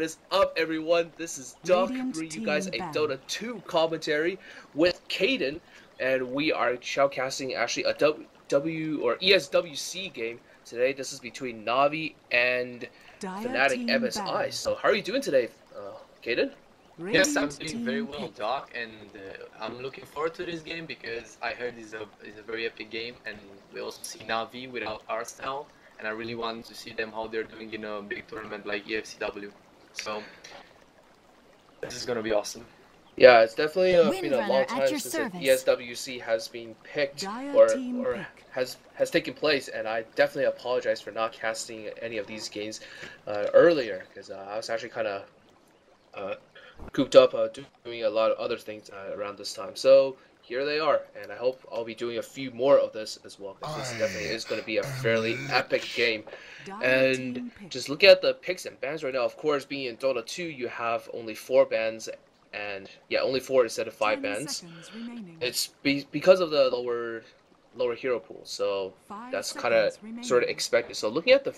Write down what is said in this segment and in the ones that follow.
What is up, everyone? This is Doc bringing you guys a Dota 2 commentary with Kaidan, and we are shoutcasting actually a ESWC game today. This is between Navi and Fnatic MSI. So how are you doing today, Kaidan? Yes, I'm doing very well, Doc, and I'm looking forward to this game because I heard it's a very epic game, and we also see Navi without Arsenal, and I really want to see them how they're doing in a big tournament like EFCW. So this is gonna be awesome. Yeah, it's definitely been a long time since ESWC has been picked or has taken place, and I definitely apologize for not casting any of these games earlier because I was actually kind of cooped up doing a lot of other things around this time. So here they are, and I hope I'll be doing a few more of this as well, because this definitely is going to be a fairly epic game. And just look at the picks and bans right now. Of course, being in Dota 2, you have only 4 bans, and yeah, only 4 instead of 5 bans. It's because of the lower hero pool, so that's kind of sort of expected. So looking at the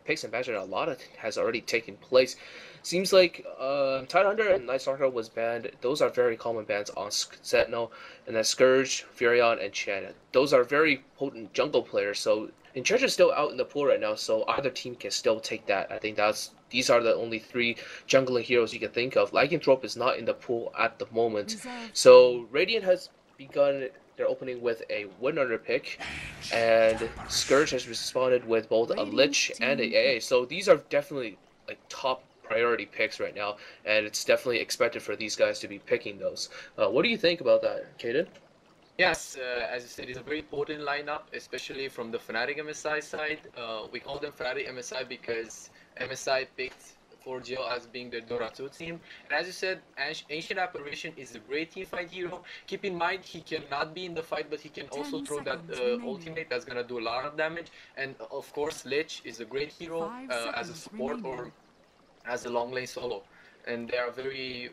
picks and bans right now, a lot of has already taken place. Seems like Tidehunter and Night Stalker was banned. Those are very common bans on Sentinel, and then Scourge, Furion, and Chen. Those are very potent jungle players, so Entrenched is still out in the pool right now, so either team can still take that. I think these are the only 3 jungling heroes you can think of. Lycanthrope is not in the pool at the moment. So Radiant has begun their opening with a Windrunner pick, and Scourge has responded with both a Lich and a AA. So these are definitely like top priority picks right now, and it's definitely expected for these guys to be picking those. What do you think about that, Kaidan? Yes, as you said, it's a very potent lineup, especially from the Fnatic MSI side. We call them Fnatic MSI because MSI picked 4Geo as being the Dota 2 team. And as you said, Ancient Apparition is a great teamfight hero. Keep in mind, he cannot be in the fight, but he can also throw that ultimate that's gonna do a lot of damage. And of course, Lich is a great hero as a support or as a long lane solo, and they are very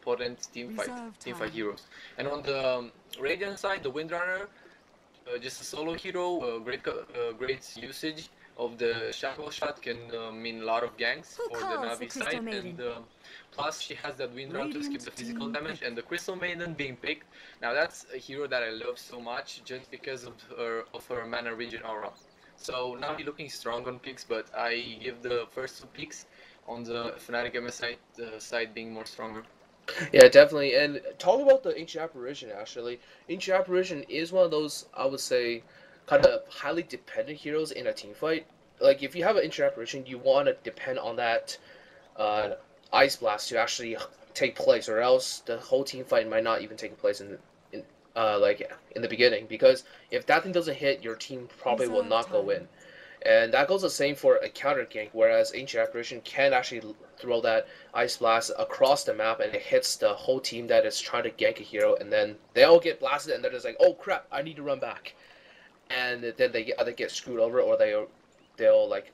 potent teamfight heroes. And on the Radiant side, the Windrunner, just a solo hero, great usage of the Shackle Shot can mean a lot of ganks for the Navi side, and plus she has that Windrun to skip the physical damage, and the Crystal Maiden being picked. Now that's a hero that I love so much just because of her mana regen aura. So Navi looking strong on picks, but I give the first 2 picks on the Fnatic MSI side being more stronger. Yeah, definitely. And talking about the Ancient Apparition, actually, Ancient Apparition is one of those, I would say, kind of highly dependent heroes in a team fight. Like, if you have an Ancient Apparition, you want to depend on that Ice Blast to actually take place, or else the whole team fight might not even take place in the beginning. Because if that thing doesn't hit, your team probably will not go in. And that goes the same for a counter gank, whereas Ancient Apparition can actually throw that Ice Blast across the map, and it hits the whole team that is trying to gank a hero, and then they all get blasted, and they're just like, oh crap, I need to run back. And then they either get screwed over, or they'll like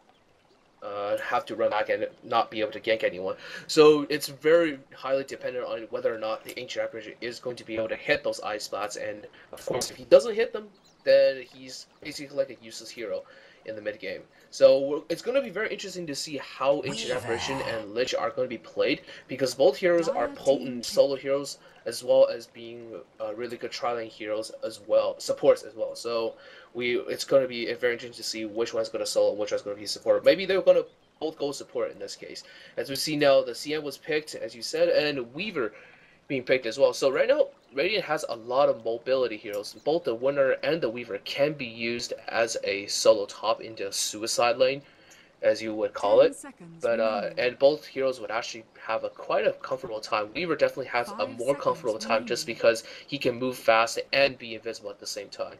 have to run back and not be able to gank anyone. So it's very highly dependent on whether or not the Ancient Apparition is going to be able to hit those Ice Blasts, and of course if he doesn't hit them, then he's basically like a useless hero in the mid game. So it's going to be very interesting to see how Ancient Apparition and Lich are going to be played, because both heroes are potent solo heroes as well as being really good tri-lane heroes as well, supports as well. So it's going to be very interesting to see which one's going to solo, which one's going to be support. Maybe they're going to both go support in this case. As we see now, the CM was picked, as you said, and Weaver being picked as well. So right now, Radiant has a lot of mobility heroes. Both the Winner and the Weaver can be used as a solo top in the suicide lane, as you would call it. But and both heroes would actually have quite a comfortable time. Weaver definitely has a more comfortable time just because he can move fast and be invisible at the same time.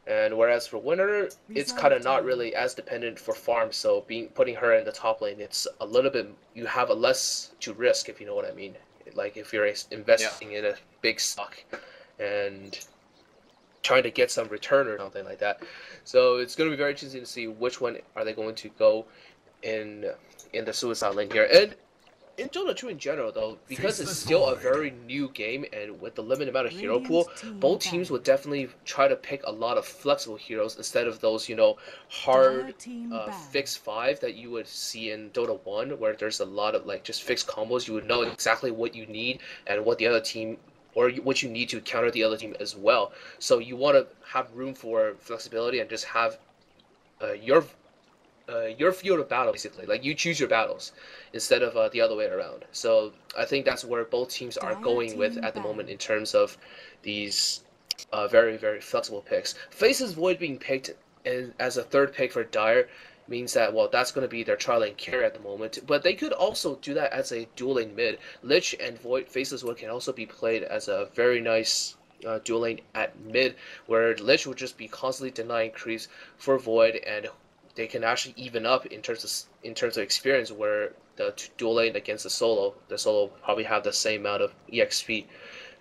And whereas for Winner, it's kind of not really as dependent for farm, so putting her in the top lane, it's a little bit, you have a less to risk, if you know what I mean. Like if you're investing in a big stock and trying to get some return or something like that. So it's going to be very interesting to see which one are they going to go in the suicide lane here. And in Dota 2 in general, though, because it's still a very new game and with the limited amount of hero pool, both teams would definitely try to pick a lot of flexible heroes instead of those, hard fixed five that you would see in Dota 1, where there's a lot of like just fixed combos. You would know exactly what you need and what the other team or what you need to counter the other team as well. So you want to have room for flexibility and just have uh, your your field of battle basically. Like you choose your battles instead of the other way around. So I think that's where both teams are going with at the moment in terms of these very very flexible picks. Faceless Void being picked as a third pick for Dire means that well that's going to be their trial and carry at the moment. But they could also do that as a dual lane mid. Lich and Void Faceless Void can also be played as a very nice dual lane at mid, where Lich would just be constantly denying creeps for Void, and they can actually even up in terms of experience. Where the dual lane against the solo probably have the same amount of exp.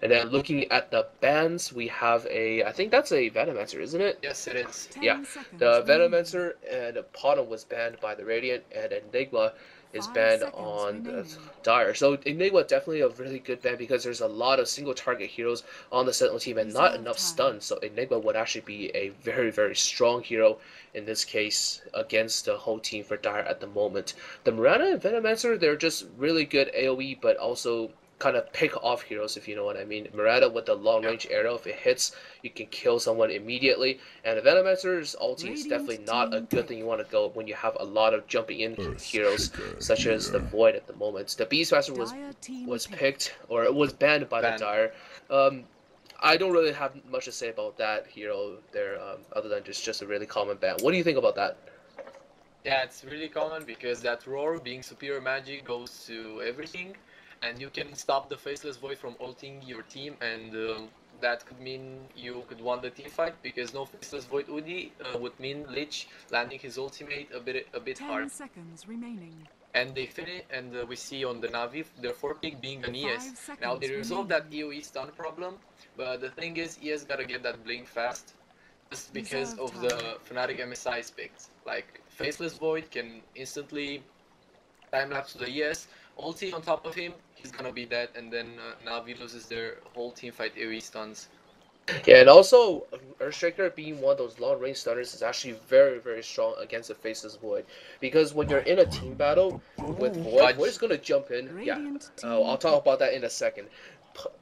And then looking at the bans, we have I think that's a Venomancer, isn't it? Yes, it is. Yeah, the Venomancer and Potom was banned by the Radiant, and Enigma is banned on the Dire. So Enigma definitely a really good ban because there's a lot of single target heroes on the Sentinel team and not enough stuns. So Enigma would actually be a very very strong hero in this case against the whole team for Dire at the moment. The Mirana and Venomancer, they're just really good AoE, but also kind of pick off heroes, if you know what I mean. Murata with the long range arrow, if it hits, you can kill someone immediately. And the Venomancer's ulti is definitely not a good thing you want to go when you have a lot of jumping in heroes, such as the Void at the moment. The Beastmaster was picked, or it was banned by the Dire. I don't really have much to say about that hero there, other than just a really common ban. What do you think about that? Yeah, it's really common because that roar being superior magic goes to everything, and you can stop the Faceless Void from ulting your team, and that could mean you could win the team fight because no Faceless Void Udi would mean Lich landing his ultimate a bit hard. 10 seconds remaining. And they finish, and we see on the Navi their fourth pick being an ES. Now they resolve that EOE stun problem, but the thing is ES gotta get that blink fast, just because of the Fnatic MSI's picked. Like Faceless Void can instantly time lapse to the ES, ulti on top of him, he's gonna be dead, and then Navi loses their whole team fight AoE stuns. Yeah, and also Earthshaker being one of those long range stunners is actually very very strong against the Faceless Void, because when you're in a team battle with Void, Void is gonna jump in. Yeah, I'll talk about that in a second.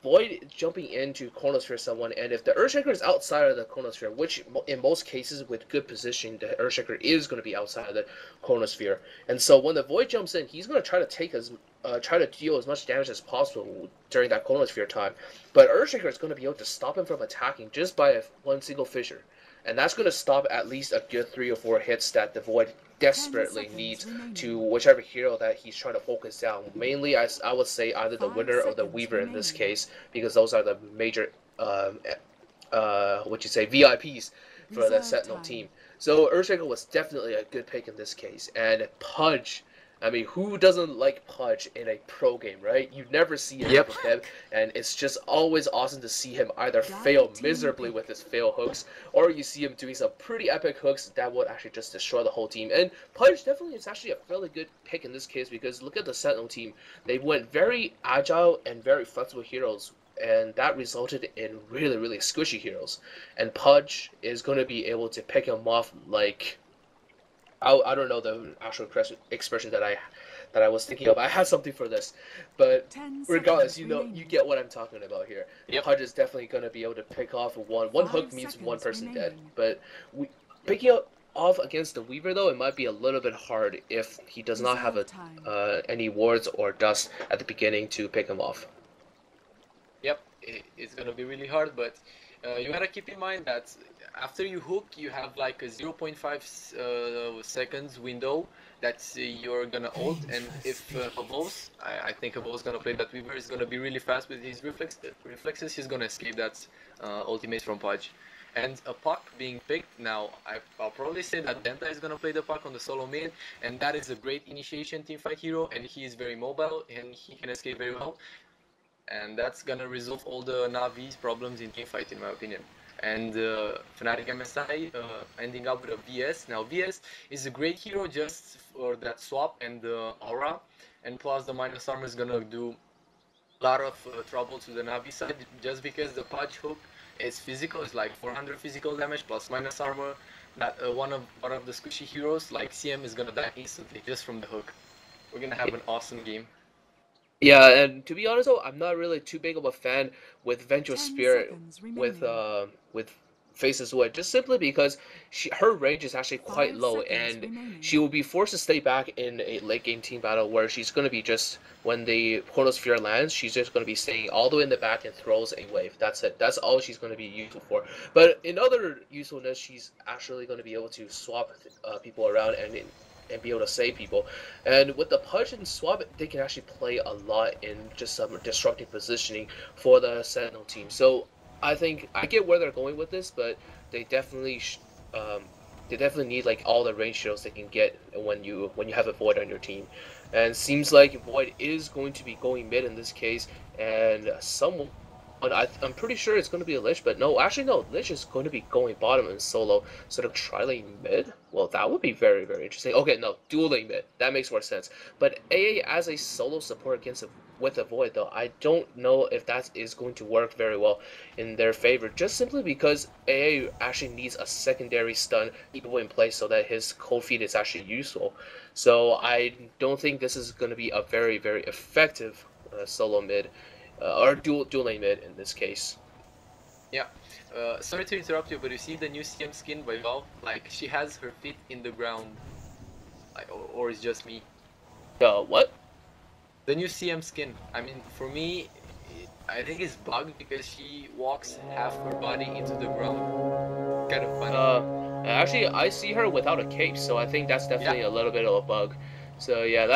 Void jumping into Chronosphere someone, and if the Earthshaker is outside of the Chronosphere, which in most cases with good position, the Earthshaker is going to be outside of the Chronosphere, and so when the Void jumps in, he's going to try to try to deal as much damage as possible during that Chronosphere time. But Earthshaker is going to be able to stop him from attacking just by one single fissure, and that's going to stop at least a good 3 or 4 hits that the Void desperately needs to whichever hero that he's trying to focus down. Mainly, I would say either the Winner or the Weaver in this case, because those are the major, what you say, VIPs for the Sentinel team. So Earthshaker was definitely a good pick in this case. And Pudge, I mean, who doesn't like Pudge in a pro game, right? You never see it with him, and it's just always awesome to see him either fail miserably with his fail hooks, or you see him doing some pretty epic hooks that would actually just destroy the whole team. And Pudge definitely is actually a fairly good pick in this case, because look at the Sentinel team. They went very agile and very flexible heroes, and that resulted in really, really squishy heroes. And Pudge is going to be able to pick him off like... I don't know the actual expression that I was thinking of. I had something for this, but regardless, you get what I'm talking about here. Yep. Pudge is definitely going to be able to pick off one hook means one person dead. But picking off against the Weaver though, it might be a little bit hard if he does not have any wards or dust at the beginning to pick him off. Yep, it's gonna be really hard, but you gotta keep in mind that after you hook, you have like a 0.5 seconds window that you're gonna ult, and if Habos, I think Habos is gonna play that Weaver, is gonna be really fast with his reflexes, he's gonna escape that ultimate from Pudge. And a puck being picked now, I'll probably say that Denta is gonna play the puck on the solo mid, and that is a great initiation teamfight hero, and he is very mobile, and he can escape very well. And that's gonna resolve all the Navi's problems in teamfight, in my opinion. And Fnatic MSI ending up with a VS. Now VS is a great hero just for that swap and the aura, and plus the minus armor is gonna do a lot of trouble to the Navi side, just because the Pudge hook is physical. It's like 400 physical damage plus minus armor. That one of the squishy heroes like CM is gonna die instantly just from the hook. We're gonna have an awesome game. Yeah, and to be honest though, I'm not really too big of a fan with Vengeful Spirit with Faces Wood, just simply because her range is actually quite low, and she will be forced to stay back in a late game team battle where she's going to be just when the Portal Sphere lands, she's just going to be staying all the way in the back and throws a wave. That's it. That's all she's going to be useful for. But in other usefulness, she's actually going to be able to swap people around and be able to save people. And with the Pudge and Swap, they can actually play a lot in just some disruptive positioning for the Sentinel team. So I think I get where they're going with this, but they definitely need like all the range shields they can get when you have a Void on your team. And it seems like Void is going to be going mid in this case, and someone. I'm pretty sure it's going to be a Lich, but no, actually no, Lich is going to be going bottom in solo, sort of tri-lane mid. Well, that would be very, very interesting. Okay, no, dual lane mid. That makes more sense. But AA as a solo support with a Void, though, I don't know if that is going to work very well in their favor, just simply because AA actually needs a secondary stun people in place so that his cold feet is actually useful. So I don't think this is going to be a very, very effective solo mid. Or dual lane mid in this case. Yeah. Sorry to interrupt you, but you see the new CM skin by Valve? Like, she has her feet in the ground. Like, or it's just me. What? The new CM skin. I mean, for me, I think it's bugged because she walks half her body into the ground. Kind of funny. Actually, I see her without a cape, so I think that's definitely a little bit of a bug. So yeah,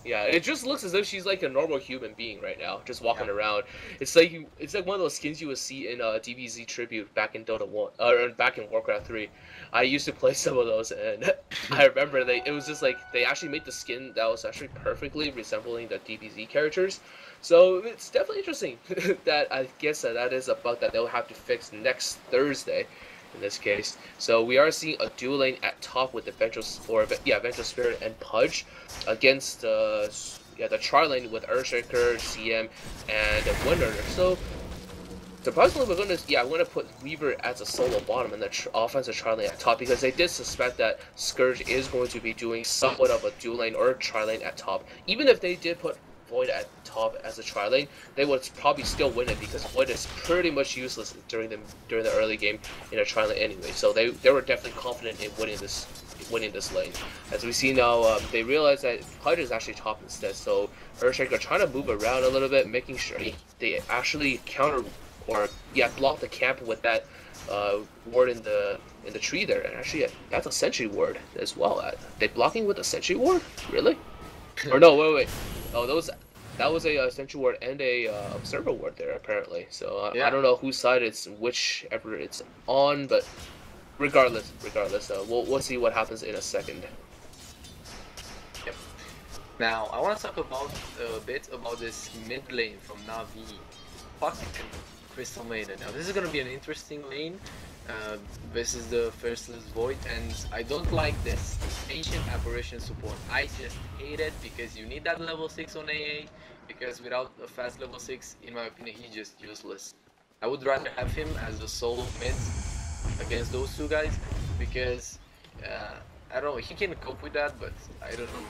it just looks as if she's like a normal human being right now, just walking around. It's like one of those skins you would see in DBZ Tribute back in Dota 1 or back in Warcraft 3. I used to play some of those, and I remember it was just like they actually made the skin that was actually perfectly resembling the DBZ characters. So it's definitely interesting that I guess that is a bug that they'll have to fix next Thursday. In this case, so we are seeing a dual lane at top with the Vengeful Spirit and Pudge against the tri lane with Earthshaker, CM, and Winner. So surprisingly, I'm gonna put Weaver as a solo bottom and the offensive tri lane at top because they did suspect that Scourge is going to be doing somewhat of a dual lane or tri lane at top. Even if they did put Void at top as a tri lane, they would probably still win it because Void is pretty much useless during the early game in a tri lane anyway. So they were definitely confident in winning this lane. As we see now, they realize that Kaidan is actually top instead. So Earthshaker trying to move around a little bit, making sure they actually counter or block the camp with that ward in the tree there. And actually, that's a sentry ward as well. They blocking with a sentry ward, really? Or no, wait. Oh, that was a sentry ward and a observer ward there apparently. So I don't know whose side it's whichever it's on, but regardless, we'll see what happens in a second. Yep. Now I want to talk about a bit about this mid lane from Navi, Puck and Crystal Maiden. Now this is gonna be an interesting lane. This is the Faceless Void, and I don't like this Ancient Apparition support. I just hate it because you need that level 6 on AA, because without a fast level 6, in my opinion, he's just useless. I would rather have him as a solo mid against those two guys, because I don't know, he can cope with that, but I don't know.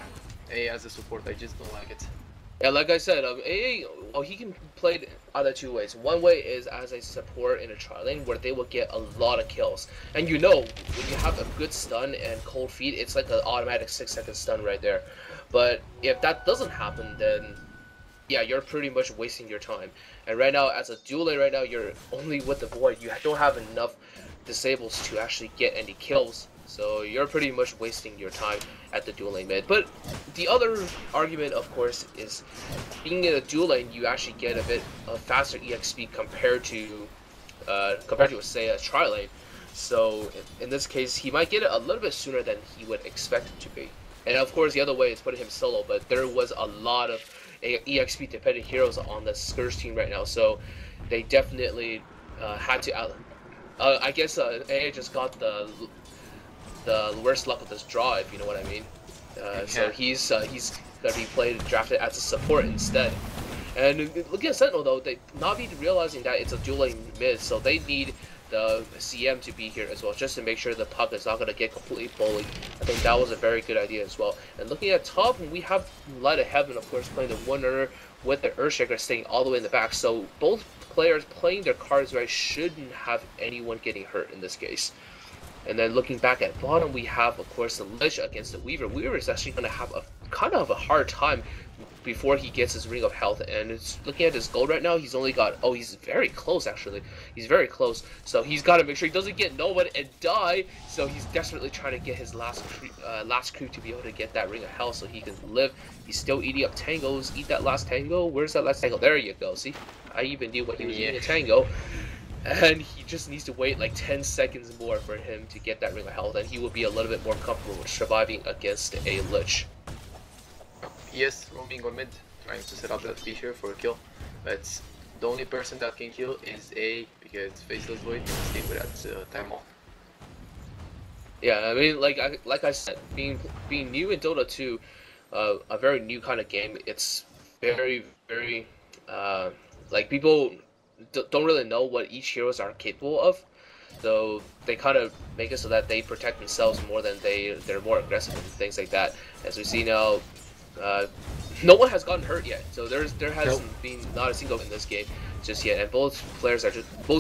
AA as a support, I just don't like it. Yeah, like I said, AA, he can play it either two ways. One way is as a support in a tri lane where they will get a lot of kills. And when you have a good stun and cold feet, it's like an automatic 6-second stun right there. But if that doesn't happen, then yeah, you're pretty much wasting your time. And right now, as a dual lane right now, you're only with the Void. You don't have enough disables to actually get any kills. So you're pretty much wasting your time at the dual lane mid. But the other argument, of course, is being in a dual lane, you actually get a bit of faster EX speed compared to say a tri lane. So in this case, he might get it a little bit sooner than he would expect it to be. And of course, the other way is putting him solo. But there was a lot of EXP dependent heroes on the Scourge team right now, so they definitely had to. I guess AA just got the worst luck with this draw, if you know what I mean. So he's gonna be drafted as a support instead. And looking at Sentinel though, they Navi realizing that it's a dueling mid, so they need the CM to be here as well, just to make sure the puck is not going to get completely bullied. I think that was a very good idea as well. And looking at top, we have Light of Heaven, of course, playing the winner with the Earthshaker staying all the way in the back. So both players playing their cards right shouldn't have anyone getting hurt in this case. And then looking back at bottom, we have, of course, the Lich against the Weaver. Weaver is actually going to have a kind of a hard time before he gets his Ring of Health. And it's looking at his gold right now, he's only got, oh, he's very close, actually. He's very close. So he's got to make sure he doesn't get no one and die. So he's desperately trying to get his last creep to be able to get that Ring of Health so he can live. He's still eating up tangos. Eat that last tango. Where's that last tango? There you go. See? I even knew what he was eating a tango. And he just needs to wait like 10 seconds more for him to get that Ring of Health, and he will be a little bit more comfortable with surviving against a Lich. Yes, roaming on mid, trying to set up that feature for a kill. But the only person that can kill is A, because Faceless Void can stay without time off. Yeah, I mean, like I said, being new in Dota 2, a very new kind of game. It's very like people don't really know what each heroes are capable of, so they kind of make it so that they protect themselves more than they're more aggressive and things like that. As we see now, no one has gotten hurt yet, so there hasn't been not a single in this game just yet, and both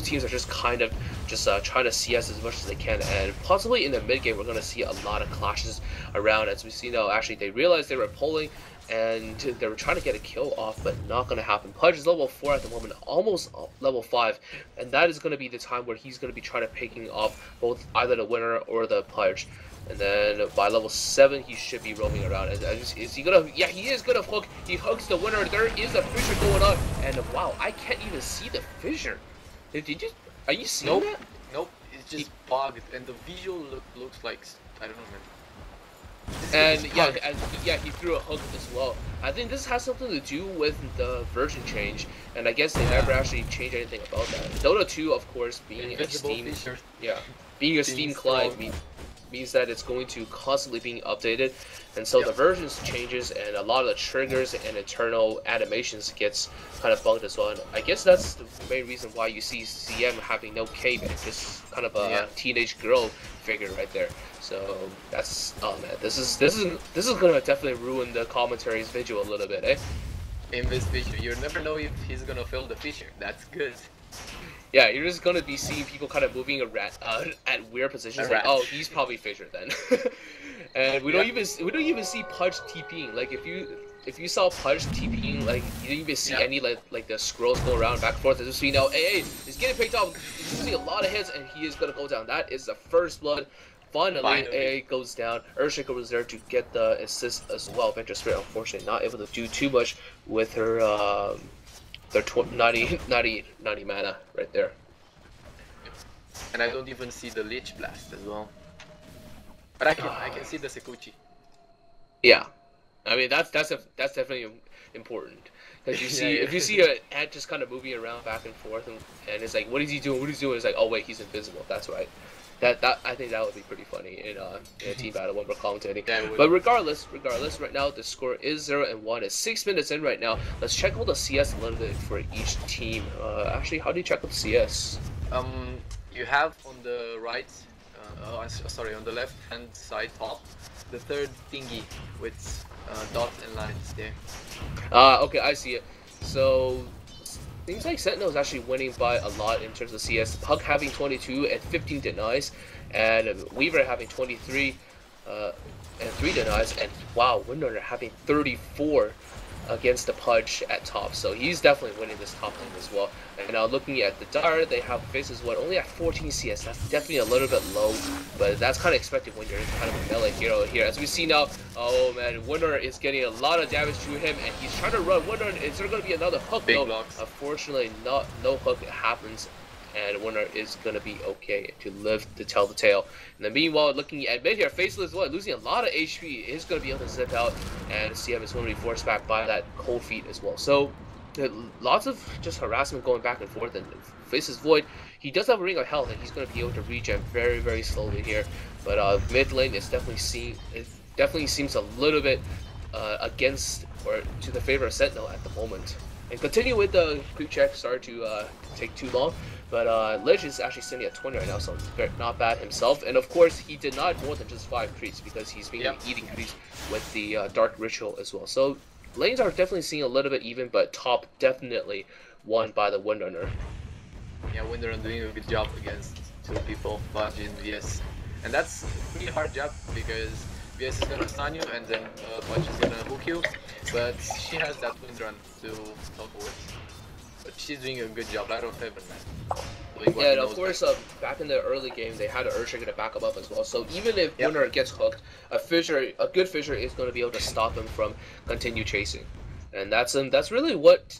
teams are just kind of trying to CS as much as they can, and possibly in the mid game we're going to see a lot of clashes around. As we see now, actually they realized they were pulling and they were trying to get a kill off, but not going to happen. Pudge is level 4 at the moment, almost level 5, and that is going to be the time where he's going to be trying to picking off both either the winner or the Pudge. And then by level 7, he should be roaming around. Is he gonna? Yeah, he is gonna hook. He hooks the winner. There is a fissure going on, and wow, I can't even see the fissure. Did you? Are you seeing that? Nope. It's just bugged, and the visual looks like, I don't know, man. And yeah, he threw a hook as well. I think this has something to do with the version change, and I guess they never actually changed anything about that. Dota 2, of course, being a Steam, being a Steam client means that it's going to constantly being updated, and so the versions changes, and a lot of the triggers and internal animations gets kind of bugged as well. And I guess that's the main reason why you see CM having no cape and just kind of a teenage girl figure right there. So that's, oh man, this is gonna definitely ruin the commentary's visual a little bit, eh? In this feature, you never know if he's gonna fill the feature. That's good. Yeah, you're just gonna be seeing people kind of moving around at weird positions. Like, oh, he's probably fissured then. And we don't even see Pudge TPing. Like if you saw Pudge TPing, like you don't even see any like the scrolls go around back and forth. As we know, hey, he's getting picked off. He's using a lot of hits, and he is gonna go down. That is the first blood. Finally, AA goes down. Earthshaker was there to get the assist as well. Venture Spirit, unfortunately, not able to do too much with her their 90 mana right there. And I don't even see the Lich Blast as well. But I can see the Sekuchi. Yeah, I mean that's definitely important, because you see if you see an ant just kind of moving around back and forth, and it's like, what is he doing? What is he doing? It's like, oh wait, he's invisible. That's right. That I think that would be pretty funny in a team battle when we're commentating. But regardless, right now the score is 0-1. It's 6 minutes in right now. Let's check out the CS a little bit for each team. Actually, how do you check out the CS? You have on the right, sorry, on the left hand side top, the third thingy with dots and lines there. Okay, I see it. So seems like Sentinel is actually winning by a lot in terms of CS. Puck having 22 and 15 denies, and Weaver having 23 and 3 denies, and wow, Windrunner having 34 against the Pudge at top. So he's definitely winning this top lane as well. And now looking at the Dart, they have Faces only at 14 CS. That's definitely a little bit low, but that's kind of expected when you're kind of a melee hero here. As we see now, oh man, Windrunner is getting a lot of damage to him, and he's trying to run. Windrunner, is there going to be another hook? Big no, blocks. Unfortunately, no hook happens, and Windrunner is going to be okay to live to tell the tale. And then meanwhile, looking at mid here, Faceless losing a lot of HP, is going to be able to zip out, and CM is going to be forced back by that cold feet as well. So lots of just harassment going back and forth, and Faceless Void, he does have a Ring of Health, and he's going to be able to regen very, very slowly here. But mid lane is definitely seems a little bit against or to the favor of Sentinel at the moment. And continue with the creep check. Sorry to take too long, but Lich is actually sitting at 20 right now, so not bad himself. And of course, he did not more than just 5 creeps because he's been eating creeps with the Dark Ritual as well. So lanes are definitely seeing a little bit even, but top definitely won by the Windrunner. Yeah, Windrunner doing a good job against 2 people, Bungie and VS. And that's a pretty hard job because VS is gonna stun you and then Bungie is gonna hook you. But she has that Windrun to help with. But she's doing a good job, Light of Heaven, man. Yeah, and of course, back in the early game, they had an Earthshaker to back him up as well. So even if Windrunner gets hooked, a good Fissure is going to be able to stop him from continue chasing. And that's really what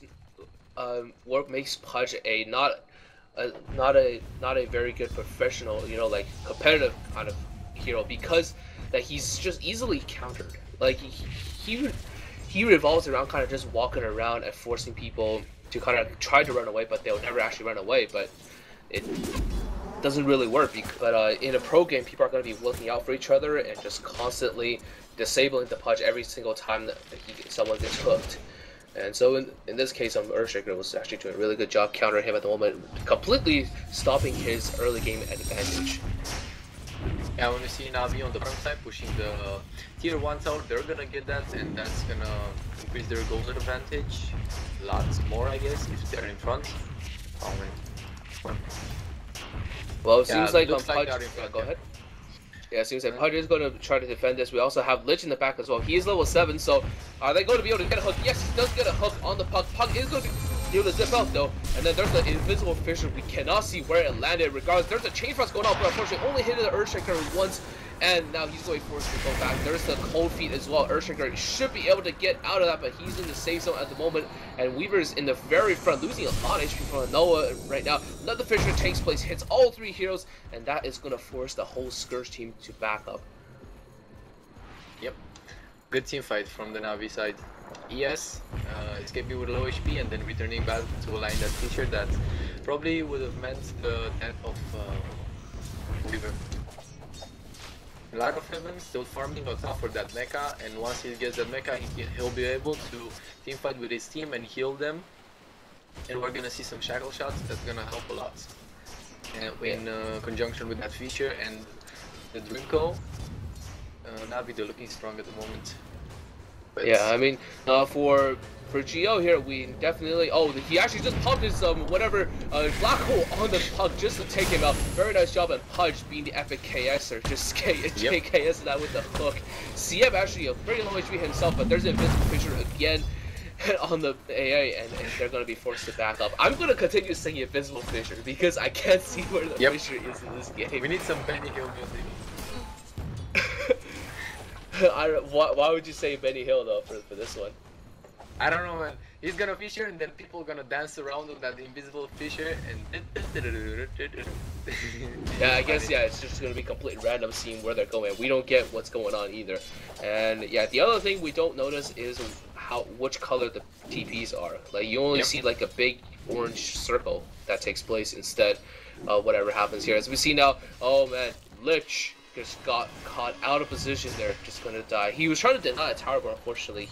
makes Pudge a not a very good professional, you know, like competitive kind of hero, because that he's just easily countered. Like he revolves around kind of just walking around and forcing people to kind of try to run away, but they'll never actually run away. But it doesn't really work. But in a pro game, people are going to be looking out for each other and just constantly disabling the Pudge every single time that someone gets hooked. And so in this case, Earthshaker was actually doing a really good job countering him at the moment, completely stopping his early game advantage. Yeah, when we see Navi on the front side pushing the tier 1 tower, they're gonna get that, and that's gonna increase their golden advantage. Lots more, I guess, if they're in front. Oh man. Well, it seems like Pudge. Go ahead. Yeah, it seems like Pudge is going to try to defend this. We also have Lich in the back as well. He is level 7, so are they going to be able to get a hook? Yes, he does get a hook on the Puck. Puck is going to be able to zip out though. And then there's the invisible fissure. We cannot see where it landed. Regardless, there's a chain thrust going on, but unfortunately only hit the Earthshaker once. And now he's going forced to go back. There's the cold feet as well. Earthshaker should be able to get out of that, but he's in the safe zone at the moment. And Weaver's in the very front, losing a lot of HP from Noah right now. Another fissure takes place, hits all 3 heroes, and that is going to force the whole Scourge team to back up. Yep. Good team fight from the Navi side. ES escaping with low HP and then returning back to align that feature that probably would have meant the death of Weaver. Light of Heaven still farming on top for that mecha, and once he gets that mecha, he'll be able to team fight with his team and heal them. And we're gonna see some shackle shots that's gonna help a lot. And in conjunction with that feature and the Drinko, Navi they're looking strong at the moment. But yeah, I mean, for Geo here, we definitely... Oh, he actually just popped his, black hole on the Puck just to take him out. Very nice job at Pudge being the epic KSer, just KS that with the hook. CM actually a very low HP himself, but there's an invisible fissure again on the AA, and they're going to be forced to back up. I'm going to continue saying invisible fissure because I can't see where the fissure is in this game. We need some Benny Hill music. Why would you say Benny Hill, though, for this one? I don't know, man. He's gonna fissure and then people are gonna dance around with that invisible fissure and... Yeah, I guess, yeah, it's just gonna be complete random seeing where they're going. We don't get what's going on either. And yeah, the other thing we don't notice is which color the TPs are. Like, you only see like a big orange circle that takes place instead of whatever happens here. As we see now, oh man, Lich just got caught out of position there, just gonna die. He was trying to deny a tower, but unfortunately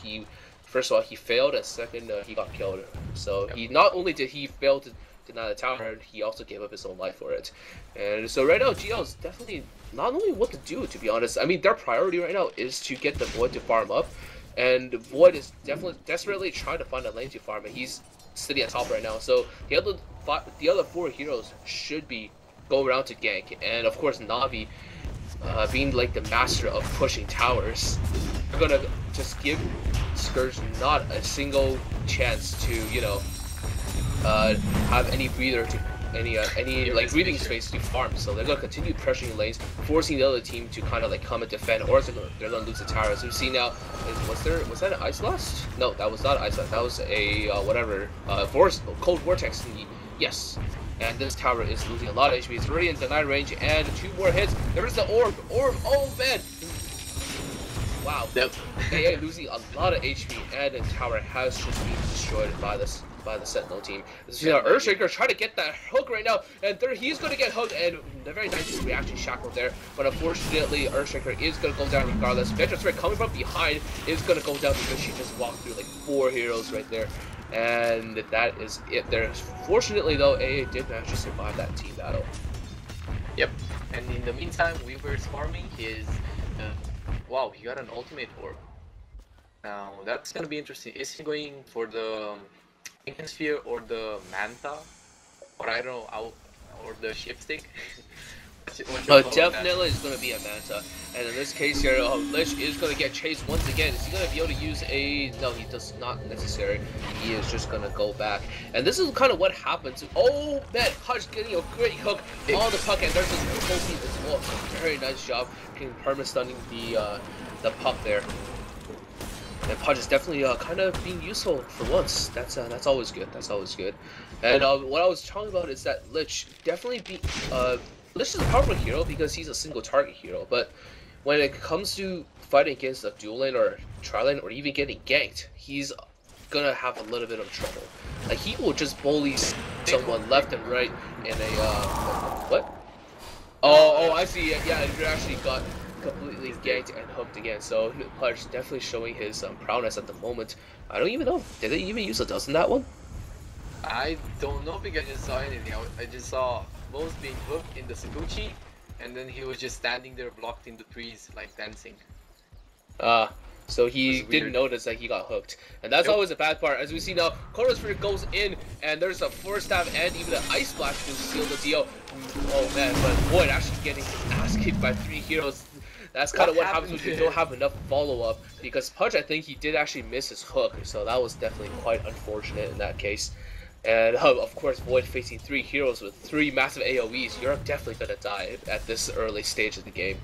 first of all, he failed, and second, he got killed. So he not only did he fail to deny the tower, he also gave up his own life for it. And so right now, GL is definitely not knowing what to do, to be honest. I mean, their priority right now is to get the Void to farm up, and Void is definitely desperately trying to find a lane to farm, and he's sitting at top right now. So the other 4 heroes should be going around to gank, and of course Navi, being like the master of pushing towers, they're gonna just give Scourge not a single chance to, you know, have any breather to any like breathing space to farm. So they're gonna continue pressuring lanes, forcing the other team to kind of like come and defend, or they're gonna lose the tower. As we see now, was that an ice blast? No, that was not ice blast. That was a cold vortex thingy. Yes. And this tower is losing a lot of HP. It's already in denied range, and 2 more hits. There is the orb. Oh man. Wow. Yep. AA losing a lot of HP, and the tower has just been destroyed by by the Sentinel team. You know, Earthshaker trying to get that hook right now, and there he's going to get hooked, and a very nice reaction shackle there. But unfortunately, Earthshaker is going to go down regardless. Vengeance Ray coming from behind is going to go down because she just walked through like 4 heroes right there. And that is it there. Fortunately, though, AA did manage to survive that team battle. Yep. And in the meantime, Weaver's farming his... wow, he got an ultimate orb. Now, that's going to be interesting. Is he going for the Incan Sphere or the Manta? Or I don't know, or the Shift Stick? Definitely it's going to be a Manta. And in this case here, Lich is going to get chased once again. Is he going to be able to use a... No, he does not necessary. He is just going to go back. And this is kind of what happens. Oh, man, Pudge getting a great hook on the puck. And there's this full team as well. Very nice job getting perma-stunning the puck there. And Pudge is definitely kind of being useful for once. That's always good. That's always good. And what I was talking about is that Lich definitely Lich is a powerful hero because he's a single target hero, but when it comes to fighting against a dual lane or tri lane or even getting ganked, he's gonna have a little bit of trouble. Like he will just bully someone left and right in a what? Oh, I see. Yeah, you actually got completely ganked and hooked again. So Pudge definitely showing his prowess at the moment. I don't even know. Did they even use a dozen that one? I don't know because I just saw anything. I just saw Mo's being hooked in the Sakuchi, and then he was just standing there blocked in the trees, like dancing. So he didn't notice that he got hooked. And that's always a bad part. As we see now, Chronosphere goes in, and there's a Force Stab and even an Ice Splash to seal the deal. Oh man, but Void actually getting his ass kicked by 3 heroes. That's kind of what happens when you don't have enough follow-up. Because Pudge, I think he did actually miss his hook, so that was definitely quite unfortunate in that case. And of course, Void facing 3 heroes with 3 massive AoEs, you're definitely gonna die at this early stage of the game.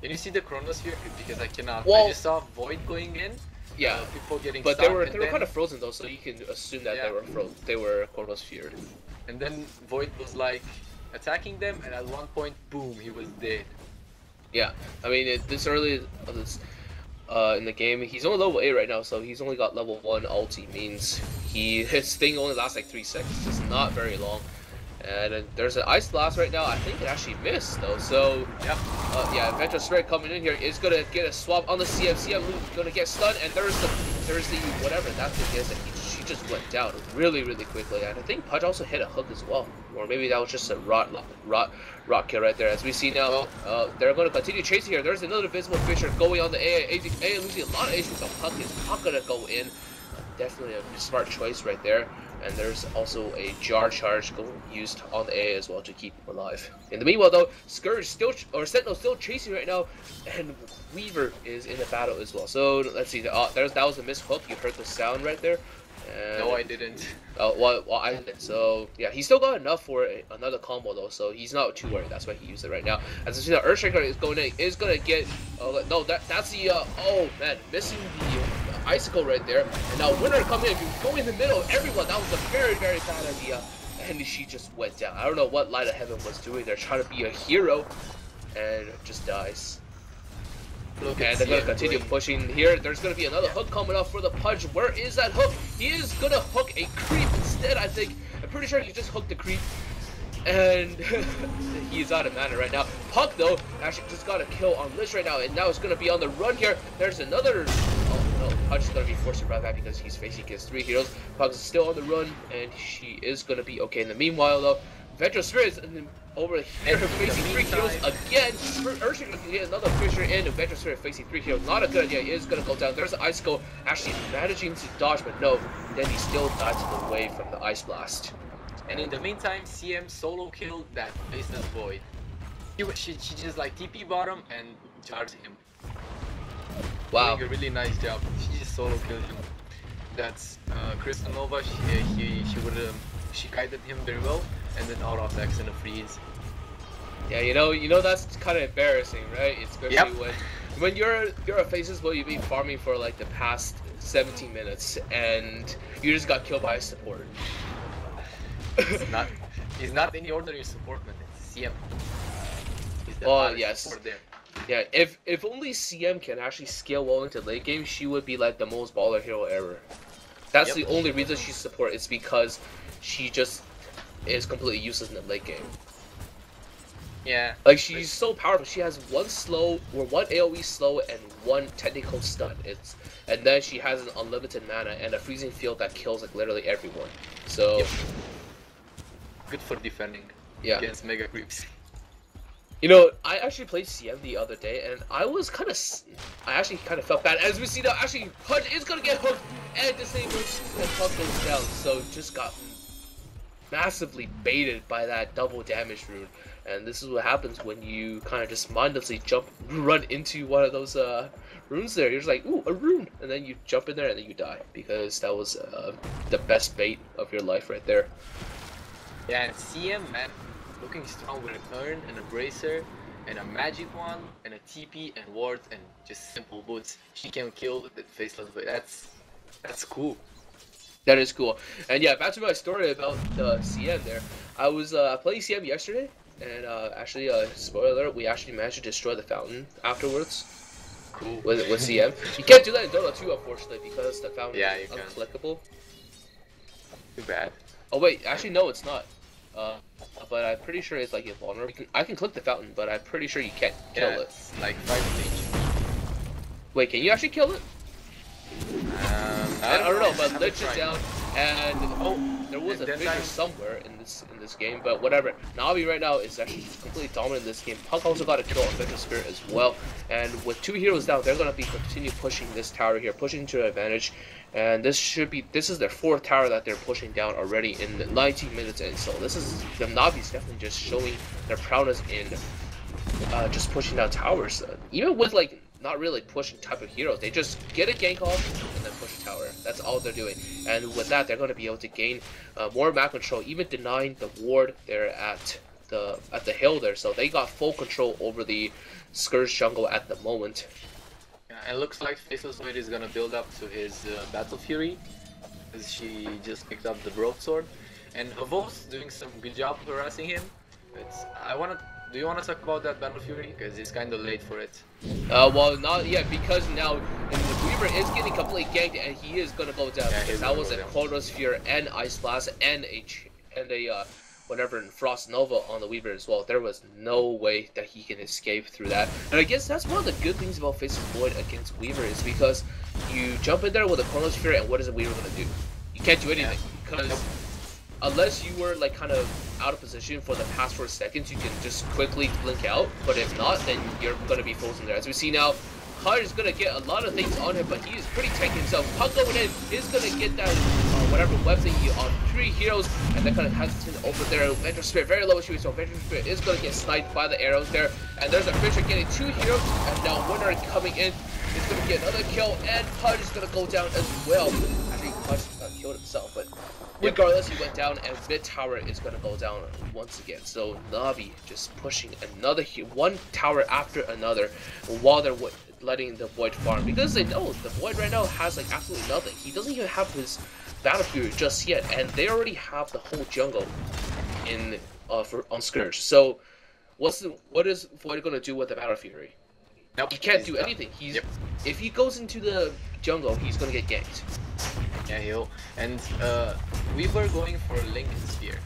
Can you see the Chronosphere? Because I cannot. Well, I just saw Void going in. Yeah, people getting but stuck, they were kind of frozen though, so you can assume that they were Chronosphere. And then Void was like attacking them, and at one point, boom, he was dead. Yeah, I mean this early in the game, he's only level 8 right now, so he's only got level 1 ulti, means his thing only lasts like 3 seconds. It's not very long. And there's an Ice Blast right now. I think it actually missed though. So yeah, Adventure Strike coming in here is gonna get a swap on the CM. CM gonna get stunned, and there's the whatever that thing is. She just went down really quickly. And I think Pudge also hit a hook as well, or maybe that was just a rot kill right there. As we see now, they're gonna continue chasing here. There's another Visible Fisher going on the AA. AA losing a lot of HP. The puck is not gonna go in. Definitely a smart choice right there. And there's also a Jar Charge used on the A as well to keep him alive. In the meanwhile though, Scourge Sentinel still chasing right now, and Weaver is in the battle as well. So let's see, that was a missed hook. You heard the sound right there. And, no, I didn't. Well, I didn't. So yeah, he still got enough for another combo though, so he's not too worried. That's why he used it right now. As you see, the Earthshaker is gonna get. No, that's the. Oh man, missing the Icicle right there. And now Winter coming in. If you go in the middle of everyone, that was a very bad idea. And she just went down. I don't know what Light of Heaven was doing there, trying to be a hero, and just dies. And they're going to continue pushing here. There's going to be another hook coming up for the Pudge. Where is that hook? He is going to hook a creep instead, I think. I'm pretty sure he just hooked the creep. And he's out of mana right now. Puck, though, actually just got a kill on Lich right now. And now it's going to be on the run here. There's another... Oh, no. Pudge is going to be forced to run back because he's facing against 3 heroes. Puck is still on the run, and she is going to be okay. In the meanwhile, though, Ventral Spirits over here facing 3 heroes again. Earthshaker can get another Fisher in. Ventral Spirit facing 3 heroes. Not a good idea. He is going to go down. There's an Icicle actually managing to dodge, but no. Then he still died to the way from the Ice Blast. And in the meantime, CM solo killed that Faceless Void. She just like TP bottom and charged him. Wow. Doing a really nice job. She just solo killed him. That's Crystal Nova. She guided him very well, and then auto attacks and a freeze. Yeah, you know that's kind of embarrassing, right? Especially when you're a Faceless Void, you've been farming for like the past 17 minutes, and you just got killed by a support. He's not any ordinary support, man. It's CM. He's the support there. Yeah, if only CM can actually scale well into late game, she would be like the most baller hero ever. That's the only reason she's support. Is because she just is completely useless in the late game. Yeah. Like she's so powerful. She has one slow or one AoE slow and one technical stun. And then she has an unlimited mana and a freezing field that kills like literally everyone. So good for defending against mega creeps. You know, I actually played CM the other day, and I actually kind of felt bad. As we see now, actually, Punch is gonna get hooked and disabled, and Punk goes down. So just got massively baited by that double damage rune. And this is what happens when you kind of just mindlessly run into one of those runes there. You're just like, ooh, a rune, and then you jump in there and then you die because that was the best bait of your life right there. Yeah, and CM, man, looking strong with a turn and a bracer and a magic wand and a TP and ward and just simple boots. She can kill the faceless blade. That's cool. That is cool. And yeah, back to my story about the CM there. I was playing CM yesterday, and actually, spoiler alert, we actually managed to destroy the fountain afterwards. Cool. With CM. You can't do that in Dota 2, unfortunately, because the fountain is unclickable. Too bad. Oh wait, actually no, it's not. But I'm pretty sure it's like invulnerable. I can click the fountain, but I'm pretty sure you can't kill it. It's like 5 stage. Wait, can you actually kill it? I don't know, but Lich is down, and there was a fissure somewhere in this game, but whatever. Navi right now is actually completely dominant in this game. Punk also got a kill on Vector Spirit as well, and with 2 heroes down, they're gonna be continue pushing this tower here, pushing to their advantage. And this is their 4th tower that they're pushing down already in 19 minutes in. So this is the Navi's definitely just showing their prowess in just pushing down towers. Even with like not really pushing type of heroes, they just get a gank off and then push a tower. That's all they're doing. And with that, they're going to be able to gain more map control, even denying the ward there at the hill there. So they got full control over the Scourge jungle at the moment. And it looks like Faceless Blade is gonna build up to his Battle Fury, as she just picked up the Broadsword, and Havos doing some good job harassing him. Do you wanna talk about that Battle Fury? Because it's kind of late for it. Well, not yet, because now the Weaver is getting completely ganked, and he is gonna go down. Because that was a Chronosphere and Ice Blast and a whatever in Frost Nova on the Weaver as well. There was no way that he can escape through that. And I guess that's one of the good things about facing Void against Weaver is because you jump in there with a Chronosphere, and what is the Weaver gonna do? You can't do anything because unless you were like kind of out of position for the past 4 seconds, you can just quickly blink out. But if not, then you're gonna be frozen there. As we see now, Kaidan is gonna get a lot of things on him, but he is pretty tanky himself. Punk going in is gonna get that whatever web thingy on 3 heroes, and that kind of hesitant over there. Venture Spirit very low shooting, so Venture Spirit is gonna get sniped by the arrows there. And there's a Fisher getting 2 heroes, and now Winner coming in is gonna get another kill, and Pudge is gonna go down as well. Actually, Pudge killed himself, but regardless, he went down, and mid tower is gonna go down once again. So Navi just pushing another one tower after another while they're letting the Void farm, because they know the Void right now has like absolutely nothing. He doesn't even have his Battle Fury just yet, and they already have the whole jungle in on Scourge. So what is Void gonna do with the Battle Fury? Nope, he can't do anything. If he goes into the jungle, he's gonna get ganked. Yeah, he'll. And we were going for Lincoln Sphere.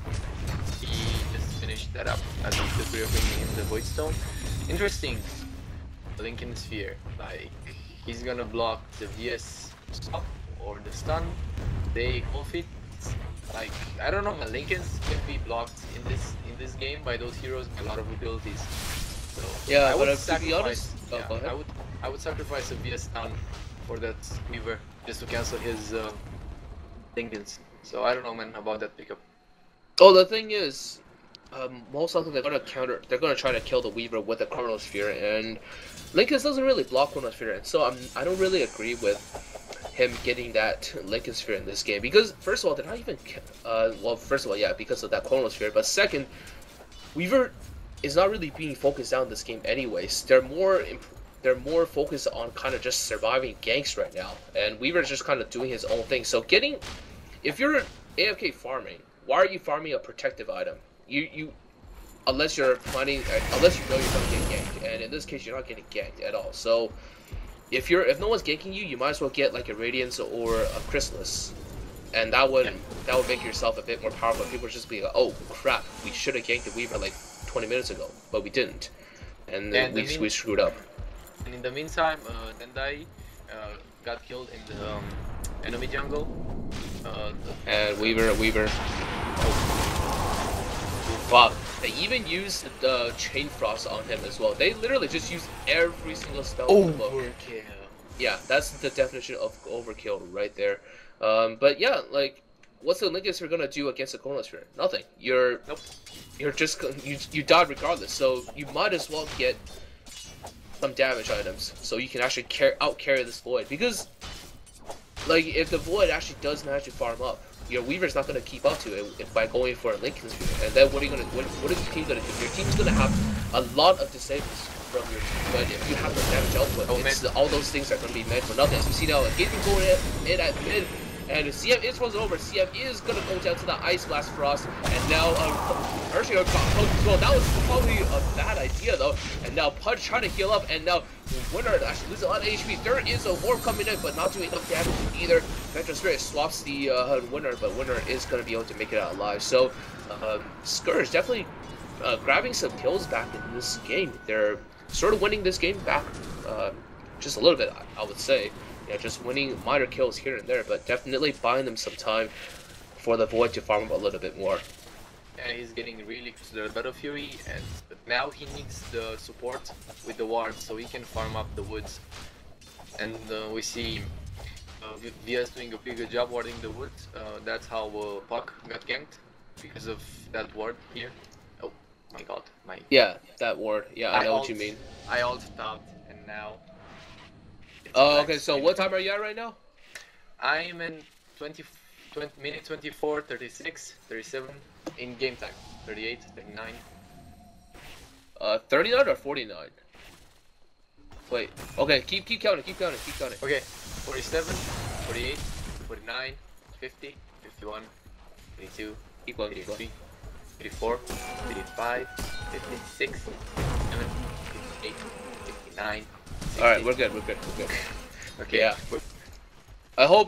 He just finished that up as we were bringing in the Void Stone. Interesting. Lincoln Sphere, like he's gonna block the VS stop or the stun. They off it. Like I don't know, Lincolns can be blocked in this game by those heroes by a lot of abilities. So yeah, I would to be honest, I would sacrifice a VS stun for that Weaver just to cancel his Lincolns. So I don't know, man, about that pickup. Oh, the thing is, most likely they're gonna try to kill the Weaver with a Chronosphere, and Lincoln doesn't really block Chronosphere, and so I don't really agree with him getting that Lincoln Sphere in this game, because first of all, they're not even well, first of all, yeah, because of that Chronosphere, but second, Weaver is not really being focused down in this game anyways. They're more focused on kind of just surviving ganks right now, and Weaver's just kind of doing his own thing. So if you're AFK farming, why are you farming a protective item? Unless you're planning, unless you know you're gonna get ganked, and in this case you're not getting ganked at all. So if no one's ganking you, you might as well get like a Radiance or a Chrysalis. and that would make yourself a bit more powerful. People would just be like, oh crap, we should have ganked the Weaver like 20 minutes ago, but we didn't, and then we screwed up. And in the meantime, Dendai got killed in the enemy jungle. And Weaver. Fuck. They even used the Chain Frost on him as well. They literally just used every single spell in the book. Overkill. Yeah, that's the definition of overkill right there. But yeah, like, what's the Linkus you're gonna do against the Chronosphere? Nothing. You're just you died regardless. So you might as well get some damage items so you can actually out-carry this Void, because like if the Void actually does manage to farm up, your Weaver's not going to keep up to it by going for a Lincoln Sphere. And then what is your team going to do? Your team's going to have a lot of disables from your team, but if you have the damage output, all those things are going to be meant for nothing. As we see now, Gaten going in at mid, and CM is frozen over. CM is going to go down to the Ice Blast Frost, and now Ursula got poked as well. That was probably a bad idea though, and now Pudge trying to heal up, and now Winner actually loses a lot of HP. There is a Warp coming in, but not doing enough damage either. Vector Spirit swaps the Winner, but Winner is going to be able to make it out alive. So Scourge definitely grabbing some kills back in this game. They're sort of winning this game back just a little bit, I would say. Yeah, just winning minor kills here and there, but definitely buying them some time for the Void to farm up a little bit more. Yeah, he's getting really close to the Battle Fury, but now he needs the support with the ward so he can farm up the woods. And we see Via's doing a pretty good job warding the woods. That's how Puck got ganked, because of that ward here. Oh my god, Yeah, that ward. Yeah, I know what you mean. I ult out, and now... Oh, okay, so what time are you at right now? I'm in minute 24, 36, 37 in game time. 38, 39. 39 or 49? Wait, okay, keep counting. Okay, 47, 48, 49, 50, 51, 52, keep going. 53, 54, 55, 56, 57, 58, 59. 60. Alright, we're good. Okay. Yeah. I hope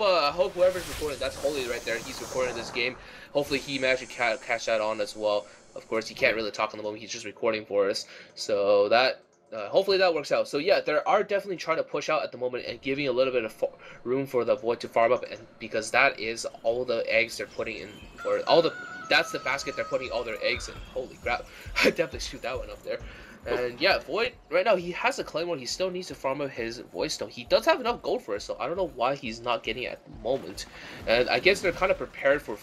whoever's recording, that's Holy right there, he's recording this game. Hopefully he managed to catch that on as well. Of course, he can't really talk on the moment, he's just recording for us. So that, hopefully that works out. So yeah, they are definitely trying to push out at the moment and giving a little bit of room for the Void to farm up, and because that is all the eggs they're putting in, or that's the basket they're putting all their eggs in. Holy crap, I definitely shoot that one up there. And yeah, Void, right now, he has a Claymore. He still needs to farm up his Void Stone. He does have enough gold for it, so I don't know why he's not getting it at the moment. And I guess they're kind of prepared for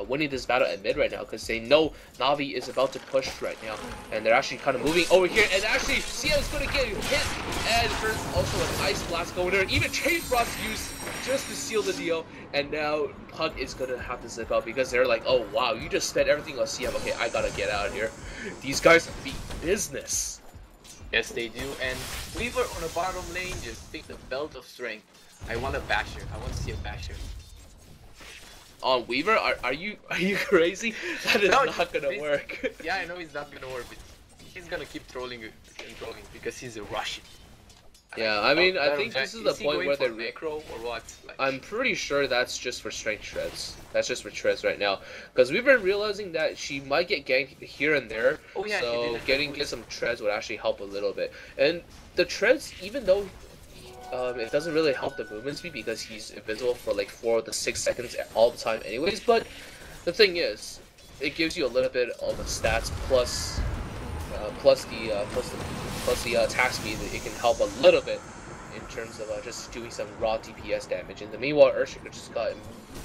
winning this battle at mid right now, because they know Na'Vi is about to push right now. And they're actually kind of moving over here. And actually, CM is going to get hit. And there's also an Ice Blast going there. Even Chain Frost used just to seal the deal. And now Pug is going to have to zip out, because they're like, oh wow, you just spent everything on CM. Okay, I gotta get out of here. These guys are beat business. Yes, they do. And Weaver on the bottom lane just picked the Belt of Strength. I want a Basher. I want to see a Basher. On Weaver? Are you crazy? That is not gonna work. Yeah, I know it's not gonna work, but he's gonna keep trolling because he's a Russian. Yeah, I mean, I think this is the point where they're macro or what? Like, I'm pretty sure that's just for strength shreds. That's just for shreds right now, because we've been realizing that she might get ganked here and there. Oh, yeah, so getting some treads would actually help a little bit. And the treads, even though it doesn't really help the movement speed because he's invisible for like 4 to 6 seconds all the time, anyways. But the thing is, it gives you a little bit of the stats plus the attack speed. It can help a little bit in terms of just doing some raw DPS damage. And the meanwhile, Ursula just got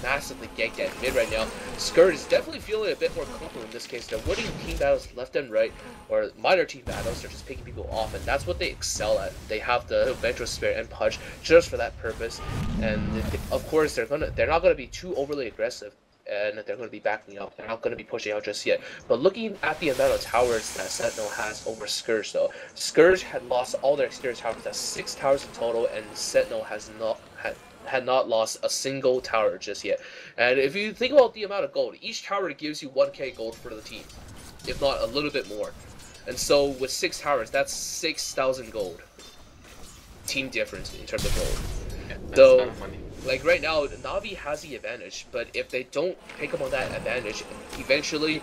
massively ganked at mid right now. Scourge is definitely feeling a bit more comfortable in this case. They're winning team battles left and right, or minor team battles. They're just picking people off, and that's what they excel at. They have the Ventral Spirit and Punch just for that purpose. And of course, they're not gonna be too overly aggressive, and they're going to be backing up. They're not going to be pushing out just yet. But looking at the amount of towers that Sentinel has over Scourge, though, Scourge had lost all their exterior towers. That's 6 towers in total, and Sentinel has had not lost a single tower just yet. And if you think about the amount of gold, each tower gives you 1k gold for the team, if not a little bit more. And so with 6 towers, that's 6,000 gold. Team difference in terms of gold. Yeah, that's though, a lot of money. like right now, Navi has the advantage, but if they don't pick up on that advantage, eventually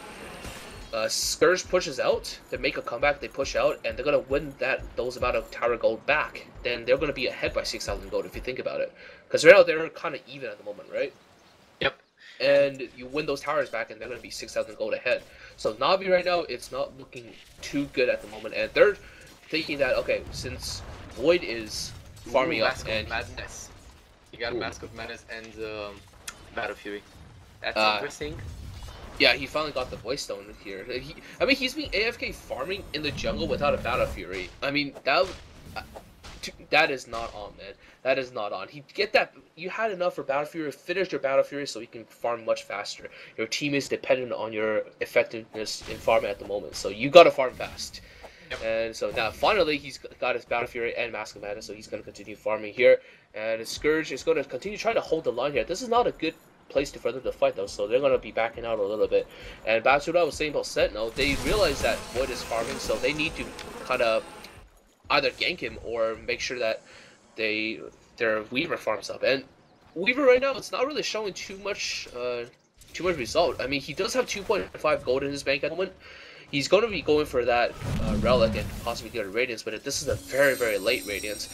Scourge pushes out to make a comeback. They push out, and they're gonna win those amount of tower gold back. Then they're gonna be ahead by 6,000 gold if you think about it. Because right now they're kind of even at the moment, right? Yep. And you win those towers back, and they're gonna be 6,000 gold ahead. So Navi right now, it's not looking too good at the moment, and they're thinking that okay, since Void is farming up and Madness. You got Mask of Madness and Battle Fury. That's interesting. Yeah, he finally got the Voice Stone here. I mean, he's been AFK farming in the jungle without a Battle Fury. I mean, that is not on, man. That is not on. You had enough for Battle Fury. Finish your Battle Fury so you can farm much faster. Your team is dependent on your effectiveness in farming at the moment, so you gotta farm fast. Yep. And so now, finally, he's got his Battle Fury and Mask of Madness, so he's gonna continue farming here. And Scourge is gonna continue trying to hold the line here. This is not a good place for them to fight though, so they're gonna be backing out a little bit. And back to what I was saying about Sentinel, they realize that Void is farming, so they need to kind of either gank him or make sure that their Weaver farms up. And Weaver right now, it's not really showing too much result. I mean, he does have 2.5 gold in his bank at the moment. He's going to be going for that relic and possibly get a Radiance, but this is a very, very late Radiance,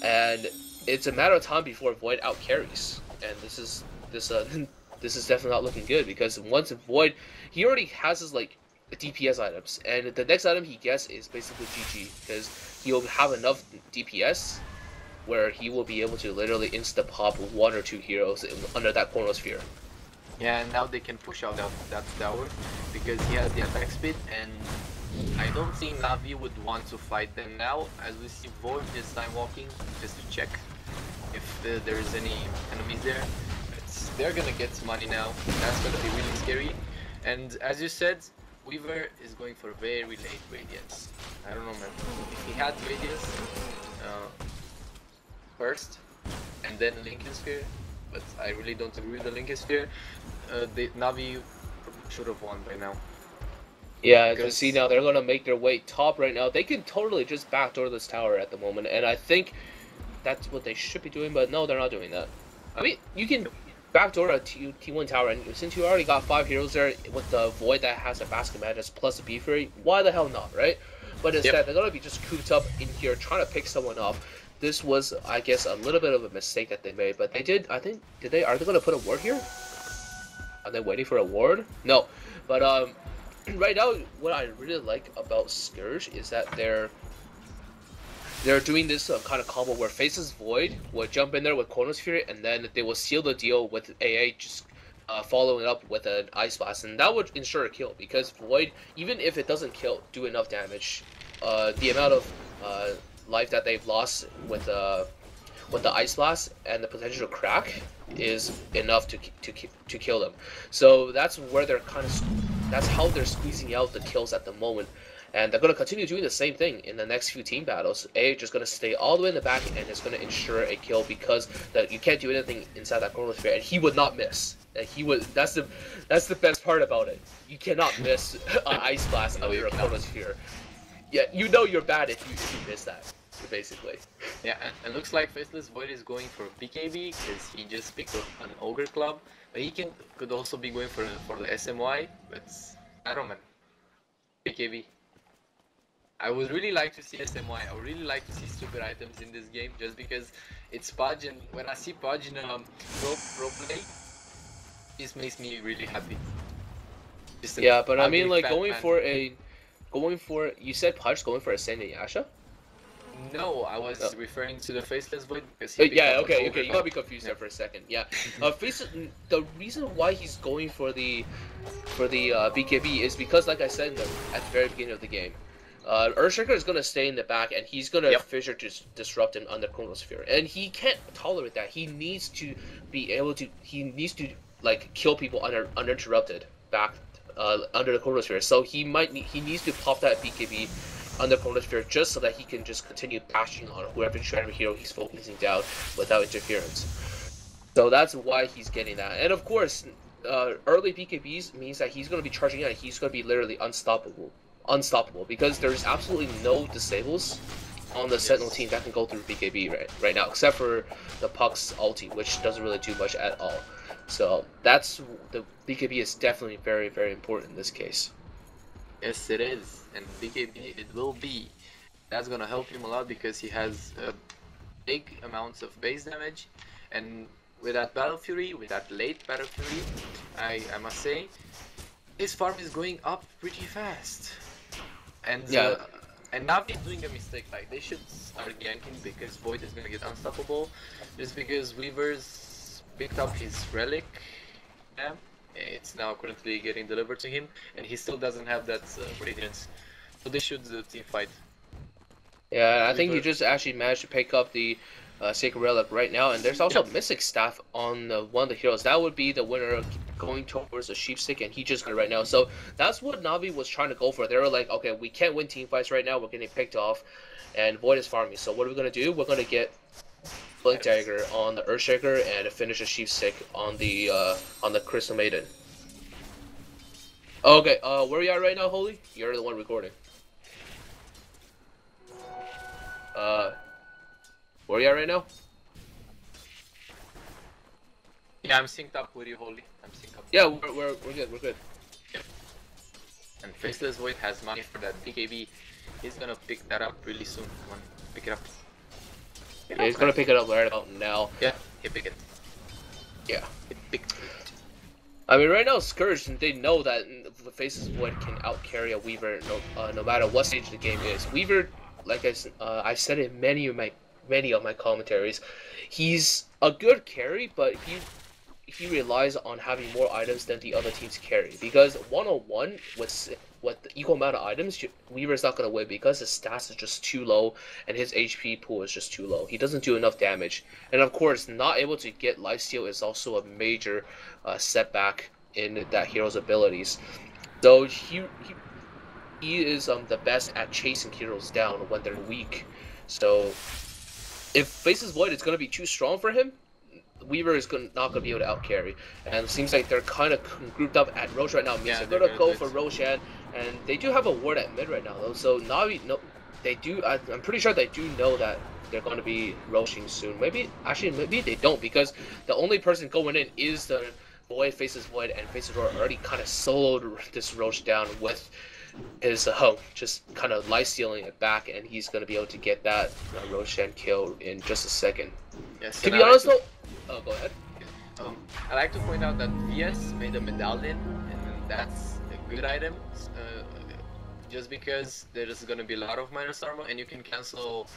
and it's a matter of time before Void out carries. And this is definitely not looking good, because once Void, he already has his like DPS items, and the next item he gets is basically GG, because he'll have enough DPS where he will be able to literally insta pop 1 or 2 heroes under that Chronosphere. Yeah, and now they can push out that tower because he has the attack speed, and I don't think Navi would want to fight them now, as we see Void just time walking just to check if there's any enemies there. They're gonna get money now. That's gonna be really scary. And as you said, Weaver is going for very late Radiance. I don't know, man. If he had Radiance first and then Lincoln Sphere, but I really don't agree with the Lincoln Sphere, Navi should have won by now. Yeah, because see now they're gonna make their way top right now. They can totally just backdoor this tower at the moment, and I think that's what they should be doing, but no, they're not doing that. I mean, you can backdoor a T1 tower, and since you already got 5 heroes there with the Void that has a Basket Madness plus a Beef Fury, why the hell not, right? But instead, they're gonna be just cooped up in here trying to pick someone off. This was, I guess, a little bit of a mistake that they made, but they did, I think, are they gonna put a ward here? Are they waiting for a ward? No, but right now, what I really like about Scourge is that they're doing this kind of combo where Faceless Void will jump in there with Chronosphere, and then they will seal the deal with AA just following up with an Ice Blast, and that would ensure a kill, because Void, even if it doesn't do enough damage, the amount of life that they've lost with the Ice Blast and the potential crack is enough to kill them. So that's where that's how they're squeezing out the kills at the moment. And they're going to continue doing the same thing in the next few team battles. A just going to stay all the way in the back, and it's going to ensure a kill, because you can't do anything inside that Chronosphere, and he would not miss. And he would. That's the best part about it. You cannot miss an Ice Blast under a Chronosphere. Yeah, you know you're bad if you miss that, basically. Yeah, and looks like Faceless Void is going for BKB because he just picked up an Ogre Club, but he could also be going for the SMY. But I don't know, man. BKB. I would really like to see SMY. I would really like to see stupid items in this game, just because it's Pudge, and when I see Pudge in pro play, this makes me really happy. Yeah, but I mean, like going for you said Pudge going for a Sand Yasha? No, I was referring to the Faceless Void because yeah, okay, you got me confused there for a second. Yeah, the reason why he's going for the BKB is because, like I said at the very beginning of the game, Earthshaker is gonna stay in the back, and he's gonna fissure to disrupt him under Chronosphere, and he can't tolerate that. He needs to be able to. He needs to like kill people uninterrupted back under the Chronosphere. So he needs to pop that BKB under Chronosphere just so that he can just continue bashing on whoever hero he's focusing down without interference. So that's why he's getting that. And of course, early BKBs means that he's going to be charging out. He's going to be literally unstoppable, because there's absolutely no disables on the Sentinel team that can go through BKB right now, except for the Puck's ulti, which doesn't really do much at all. So that's the BKB is definitely very, very important in this case. Yes, it is, and BKB it will be. That's gonna help him a lot because he has big amounts of base damage, and with that Battle Fury, with that late Battle Fury, I must say, his farm is going up pretty fast. And Yeah. And Navi is doing a mistake. Like they should start ganking because Void is gonna get unstoppable. Just because Weaver's picked up his relic, yeah, it's now currently getting delivered to him, and he still doesn't have that radiance. So they should team fight. Yeah, I think you just actually managed to pick up the Sacred Relic right now, and there's also Mystic Staff on one of the heroes. That would be the winner going towards the Sheepstick, and he just got it right now. So that's what Navi was trying to go for. They were like, okay, we can't win team fights right now. We're getting picked off, and Void is farming. So what are we going to do? We're going to get Blink Dagger on the Earthshaker and finish a Sheepstick on the Crystal Maiden. Okay, where are you at right now, Holy? You're the one recording. Where are you at right now? Yeah, I'm synced up with you, Holy. I'm synced up. Yeah, we're good, we're good. Yep. And Faceless Void has money for that BKB. He's gonna pick that up really soon. Come on, pick it up. Yeah, he's gonna pick it up right about now. Yeah, he picked it. Yeah. He picked it. I mean, right now, Scourge, they know that the Faceless Void can outcarry a Weaver no matter what stage the game is. Weaver, like I said in many of my commentaries, he's a good carry, but he relies on having more items than the other teams carry. Because 1-on-1 with the equal amount of items, Weaver's not gonna win because his stats is just too low and his HP pool is just too low. He doesn't do enough damage, and of course, not able to get lifesteal is also a major setback in that hero's abilities. So he is the best at chasing heroes down when they're weak. So if Faceless Void is going to be too strong for him, Weaver is not going to be able to outcarry. And it seems like they're kind of grouped up at Roche right now. They're going to go for Roshan, and they do have a ward at mid right now, though. So Navi, they do. I'm pretty sure they do know that they're going to be Roshing soon. Maybe they don't, because the only person going in is the Void, Faceless Void, and Faceless Void already kind of soloed this Roche down with his just kind of life stealing it back, and he's going to be able to get that Roshan kill in just a second. Yes, to be honest though, go ahead. I like to point out that VS made a medallion, and that's a good item, just because there is going to be a lot of minus armor, and you can cancel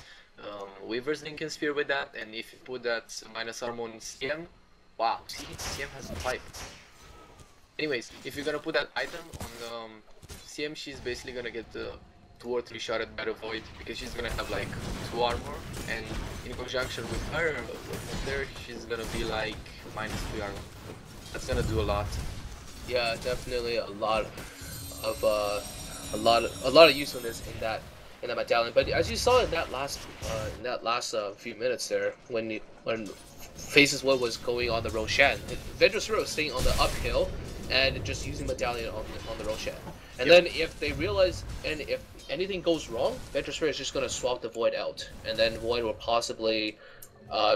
Weaver's Lincoln Spear with that, and if you put that minus armor on CM, wow, see, CM has a pipe. Anyways, if you're going to put that item on CM, she's basically gonna get the 2 or 3 shot at Battle Void because she's gonna have like 2 armor, and in conjunction with her there, she's gonna be like -3 armor. That's gonna do a lot. Yeah, definitely a lot of usefulness in that medallion. But as you saw in that last few minutes there, when Faceless Void was going on the Roshan, Ventress was staying on the uphill and just using medallion on the Roshan. And then if they realize, and if anything goes wrong, Ventress is just going to swap the Void out, and then Void will possibly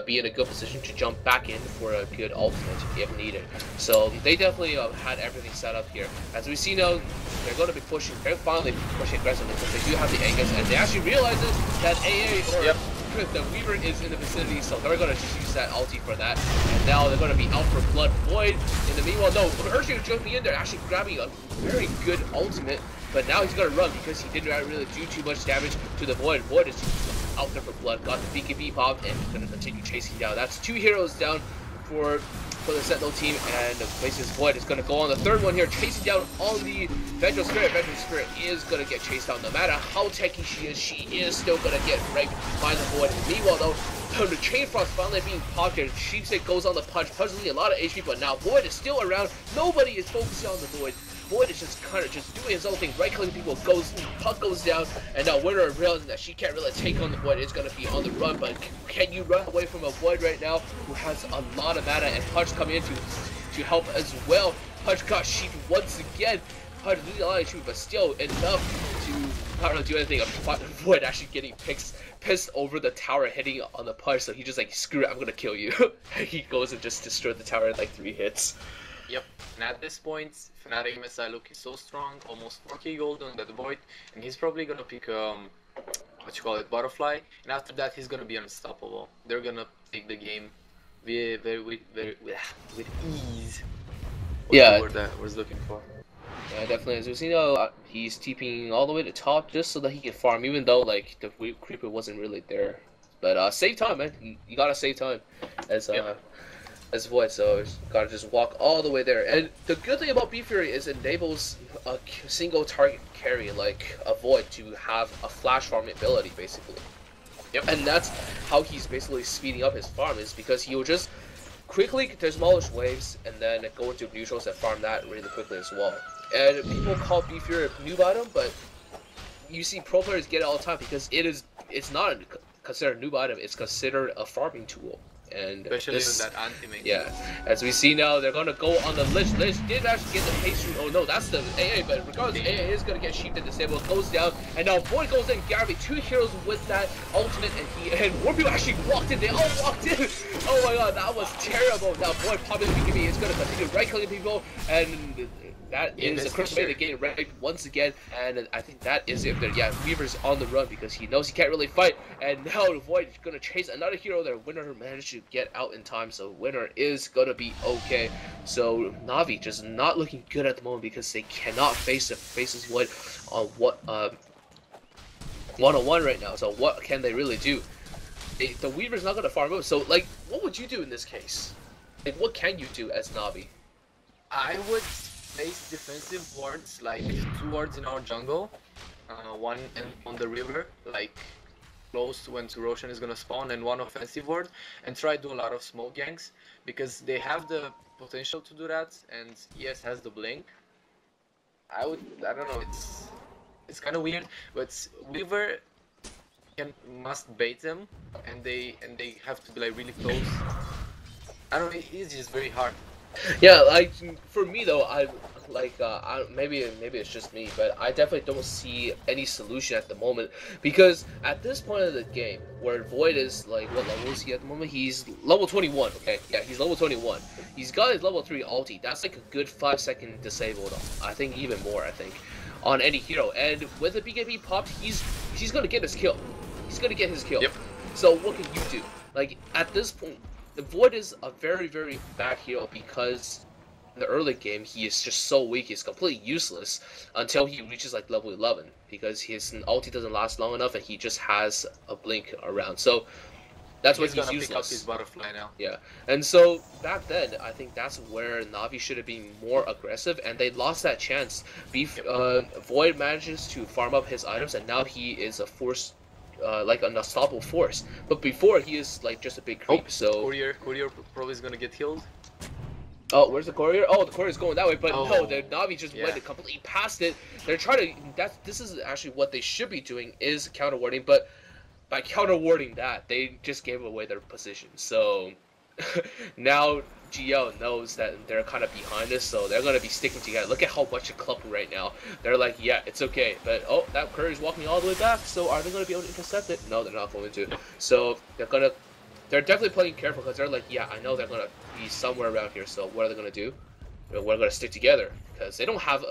be in a good position to jump back in for a good ultimate if needed. So they definitely had everything set up here. As we see now, they're going to be pushing, they're finally pushing aggressively because they do have the Angus, and they actually realize that AA or the Weaver is in the vicinity, so they're going to just use that ulti for that. And now they're going to be out for Blood Void. In the meanwhile, no, Ursula jumping in there, actually grabbing a very good ultimate, but now he's going to run because he didn't really do too much damage to the Void. Void is out there for Blood, got the BKB pop, and he's going to continue chasing down. That's 2 heroes down for the Sentinel team, and Faceless Void is going to go on the 3rd one here, chasing down on the Vengeful Spirit. Vengeful Spirit is going to get chased down. No matter how techy she is still going to get raped by the Void. Meanwhile, though, the Chain Frost finally being popped here. Sheepstick goes on the punch, punches a lot of HP, but now Void is still around. Nobody is focusing on the Void. Void is just kind of just doing his own thing, right-clicking people, Puck goes down, and now Winter realizing that she can't really take on the Void, is going to be on the run, but can you run away from a Void right now who has a lot of mana, and Punch coming in to help as well. Punch got sheeped once again. Punch losing a lot of HP, but still enough to not really do anything. Void actually getting pissed over the tower hitting on the punch, so he just like, screw it, I'm gonna kill you. And he goes and just destroyed the tower in like 3 hits. Yep, and at this point, Fnatic MSI looking so strong, almost 4k gold on that Void, and he's probably gonna pick what you call it, Butterfly, and after that he's gonna be unstoppable. They're gonna take the game with ease. What's Yeah. the word that I was looking for? Yeah, definitely. As we've seen, he's TPing all the way to top just so that he can farm, even though like the creeper wasn't really there. But save time, man. You gotta save time as Void. So you gotta just walk all the way there. And the good thing about B Fury is it enables a single target carry like a Void to have a flash farming ability, basically. Yep. And that's how he's basically speeding up his farm, is because he'll just quickly demolish waves and then go into neutrals and farm that really quickly as well. And people call B Fury a noob item, but you see pro players get it all the time because it's not considered a noob item, it's considered a farming tool. And especially in that anti-make. Yeah, as we see now, they're gonna go on the Lich. Lich did actually get the haste shoot. Oh no, that's the AA, but regardless, AA is gonna get sheeped and disabled. Goes down, and now Void goes in. Gary, 2 heroes with that ultimate, and Warpio actually walked in. They all walked in. Oh my god, that was terrible. Now Void popping the BKB is gonna continue right-clicking people, and that is the correct way to get right once again, and I think that is it there. Yeah, Weaver's on the run because he knows he can't really fight, and now the Void is gonna chase another hero there. Winner managed to get out in time, so Winner is gonna be okay. So Na'Vi just not looking good at the moment because they cannot face this Void on what one-on-one right now. So what can they really do? The Weaver's not gonna farm up. So like, what would you do in this case? Like, what can you do as Na'Vi? I would place defensive wards, like 2 wards in our jungle, one on the river, like close to when Roshan is gonna spawn, and 1 offensive ward, and try to do a lot of smoke ganks because they have the potential to do that, and ES has the blink. I don't know, it's kind of weird, but Weaver must bait them, and they have to be like really close. I don't know, it's just very hard. Yeah, like for me though, maybe it's just me, but I definitely don't see any solution at the moment because at this point of the game, where Void is like, what level is he at the moment? He's level 21. Okay, yeah, he's level 21. He's got his level 3 ulti. That's like a good 5-second disabled. I think even more. I think on any hero, and with the BKB popped, he's gonna get his kill. He's gonna get his kill. Yep. So what can you do? Like at this point, the Void is a very, very bad hero because in the early game he is just so weak, he's completely useless until he reaches like level 11 because his ulti doesn't last long enough and he just has a blink around. So that's why he's gonna useless. Pick up his butterfly now. Yeah, and so back then I think that's where Na'Vi should have been more aggressive, and they lost that chance. Void manages to farm up his items, and now he is a force. Like an unstoppable force, but before he is like just a big creep. So Courier probably is gonna get killed. Oh, where's the courier? Oh, the courier's going that way, but Oh, no, the Na'Vi just yeah. went completely past it. They're trying to. This is actually what they should be doing, is counter warding, but by counter warding that, they just gave away their position. So now GL knows that they're kind of behind this, so they're gonna be sticking together. Look at how much a club right now. They're like, yeah, it's okay, but oh, that courier's walking all the way back. So are they gonna be able to intercept it? No, they're not going to. So they're definitely playing careful because they're like, yeah, I know they're gonna be somewhere around here. So what are they gonna do? We're gonna stick together because they don't have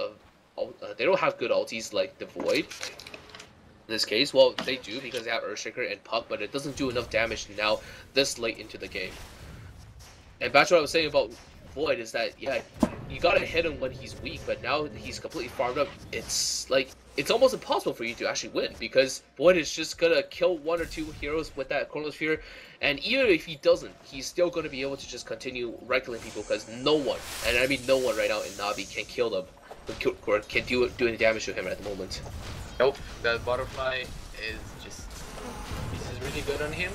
good ultis like the Void. In this case, well, they do because they have Earthshaker and Puck, but it doesn't do enough damage now this late into the game. And back to what I was saying about Void is that, yeah, you gotta hit him when he's weak, but now he's completely farmed up. It's like, it's almost impossible for you to actually win because Void is just gonna kill 1 or 2 heroes with that Chronosphere, and even if he doesn't, he's still gonna be able to just continue right-killing people because no one, and I mean no one right now in Na'Vi can kill them, or can do any damage to him at the moment. Nope, that butterfly is really good on him,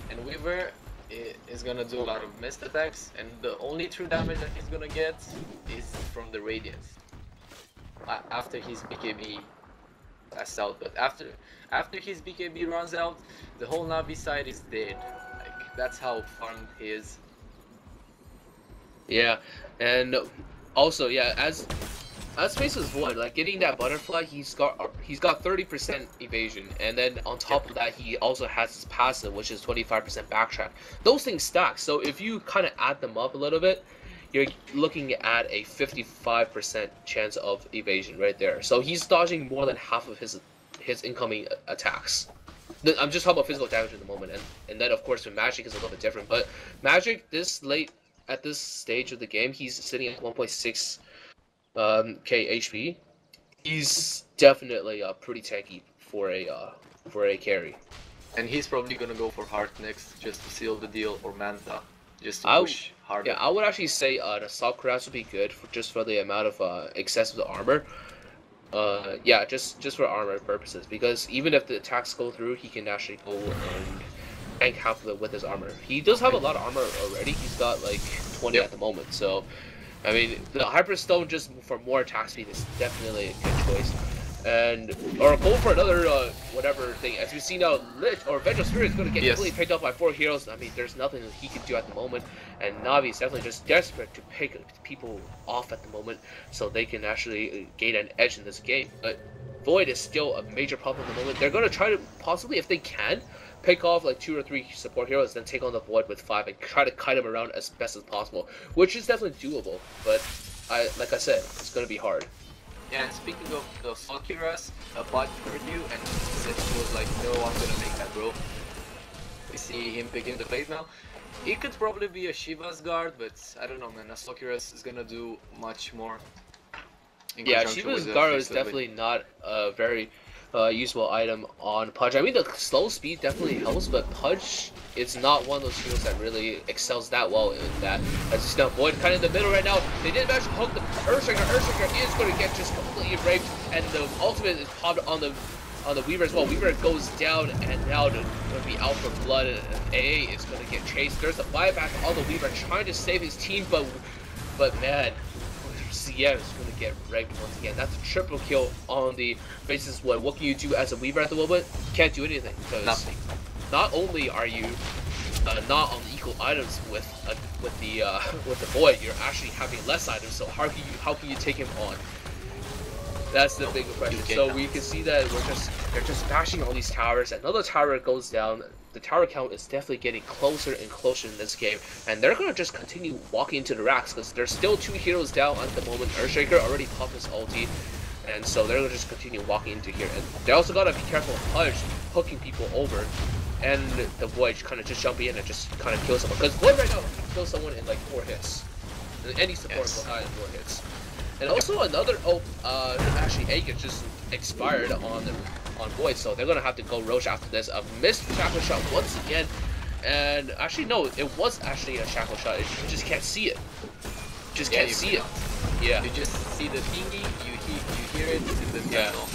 and Weaver is gonna do a lot of missed attacks, and the only true damage that he's gonna get is from the Radiance after his BKB passes out. But after his BKB runs out, the whole Na'Vi side is dead. Like, that's how farmed he is. Yeah, and also, yeah, as Let's face his Void, like getting that butterfly, he's got 30% evasion, and then on top of that, he also has his passive, which is 25% backtrack. Those things stack. So if you kind of add them up a little bit, you're looking at a 55% chance of evasion right there. So he's dodging more than half of his incoming attacks. I'm just talking about physical damage at the moment, and then of course with Magic is a little bit different. But Magic this late at this stage of the game, he's sitting at 1.6 K HP. He's definitely pretty tanky for a carry. And he's probably gonna go for Heart next, just to seal the deal, or Manta, just to I push harder. Yeah, I would actually say the Assault Cuirass would be good for just for the amount of excessive armor. Yeah, just for armor purposes, because even if the attacks go through, he can actually go and tank half of it with his armor. He does have a lot of armor already. He's got like 20 at the moment, so I mean the Hyperstone just for more attack speed is definitely a good choice. And or go for another whatever thing. As we see now, Lich or Vengeful Spirit is going to get completely picked up by 4 heroes. I mean, there's nothing that he can do at the moment, and Navi is definitely just desperate to pick people off at the moment so they can actually gain an edge in this game. But Void is still a major problem at the moment. They're going to try to possibly, if they can, pick off like 2 or 3 support heroes, then take on the Void with 5 and try to kite him around as best as possible, which is definitely doable. But like I said, it's going to be hard. Yeah, and speaking of the Assault Cuirass, Bot heard you and said he was like, no, I'm gonna make that, bro. We see him picking the blade now. It could probably be a Shiva's Guard, but I don't know, man. Assault Cuirass is gonna do much more. Yeah, Shiva's Guard is definitely not a very useful item on Pudge. I mean, the slow speed definitely helps, but Pudge is not one of those heroes that really excels that well in that. As you see now, Void kind of in the middle right now. They did manage to hook the Earthshaker. Earthshaker is going to get just completely raped, and the ultimate is popped on the Weaver as well. Weaver goes down, and now they're going to be out for blood, and AA is going to get chased. There's a buyback on the Weaver trying to save his team, but man, CM is going to get raped once again. That's a triple kill on the basis. What can you do as a Weaver at the moment? Can't do anything, because not only are you not on equal items with the Void, you're actually having less items. So how can you take him on? That's the big question. So we can see that they're just bashing all these towers. Another tower goes down. The tower count is definitely getting closer and closer in this game, and they're gonna just continue walking into the racks because there's still 2 heroes down at the moment. Earthshaker already popped his ulti, and so they're gonna just continue walking into here. And they also gotta be careful of Pudge hooking people over, and the Void kind of just jumping in and just kind of kill someone. Because Void right now can kill someone in like 4 hits. And any support will die in 4 hits. And also another actually Aegis just expired on Void, so they're gonna have to go Roche after this. A missed shackle shot once again, and actually no, it was actually a shackle shot. You just can't see it. Just can't see it. Yeah. You just see the thingy, you hear it, and then that's all.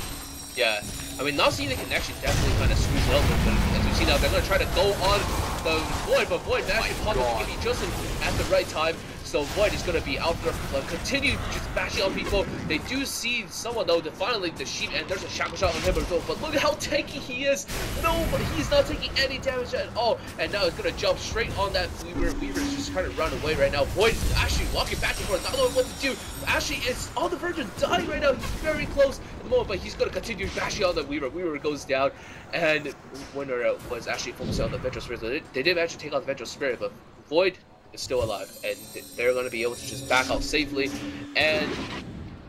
Yeah. I mean, not seeing the connection definitely kind of screws it up, but as you see now, they're gonna try to go on the Void, but Void actually popped up to just at the right time. So Void is going to be out there, continue just bashing on people. They do see someone though, finally the sheep, and there's a shackle shot on him as well. But look at how tanky he is. No, but he's not taking any damage at all. And now he's going to jump straight on that Weaver. Weaver's just trying to run away right now. Void is actually walking back and forth, not knowing what to do. Actually, it's on the verge of dying right now. He's very close at the moment, but he's going to continue bashing on the Weaver. Weaver goes down, and Winner was actually focusing on the Vengeful Spirit. They did actually take out the Vengeful Spirit, but Void is still alive, and they're going to be able to just back out safely and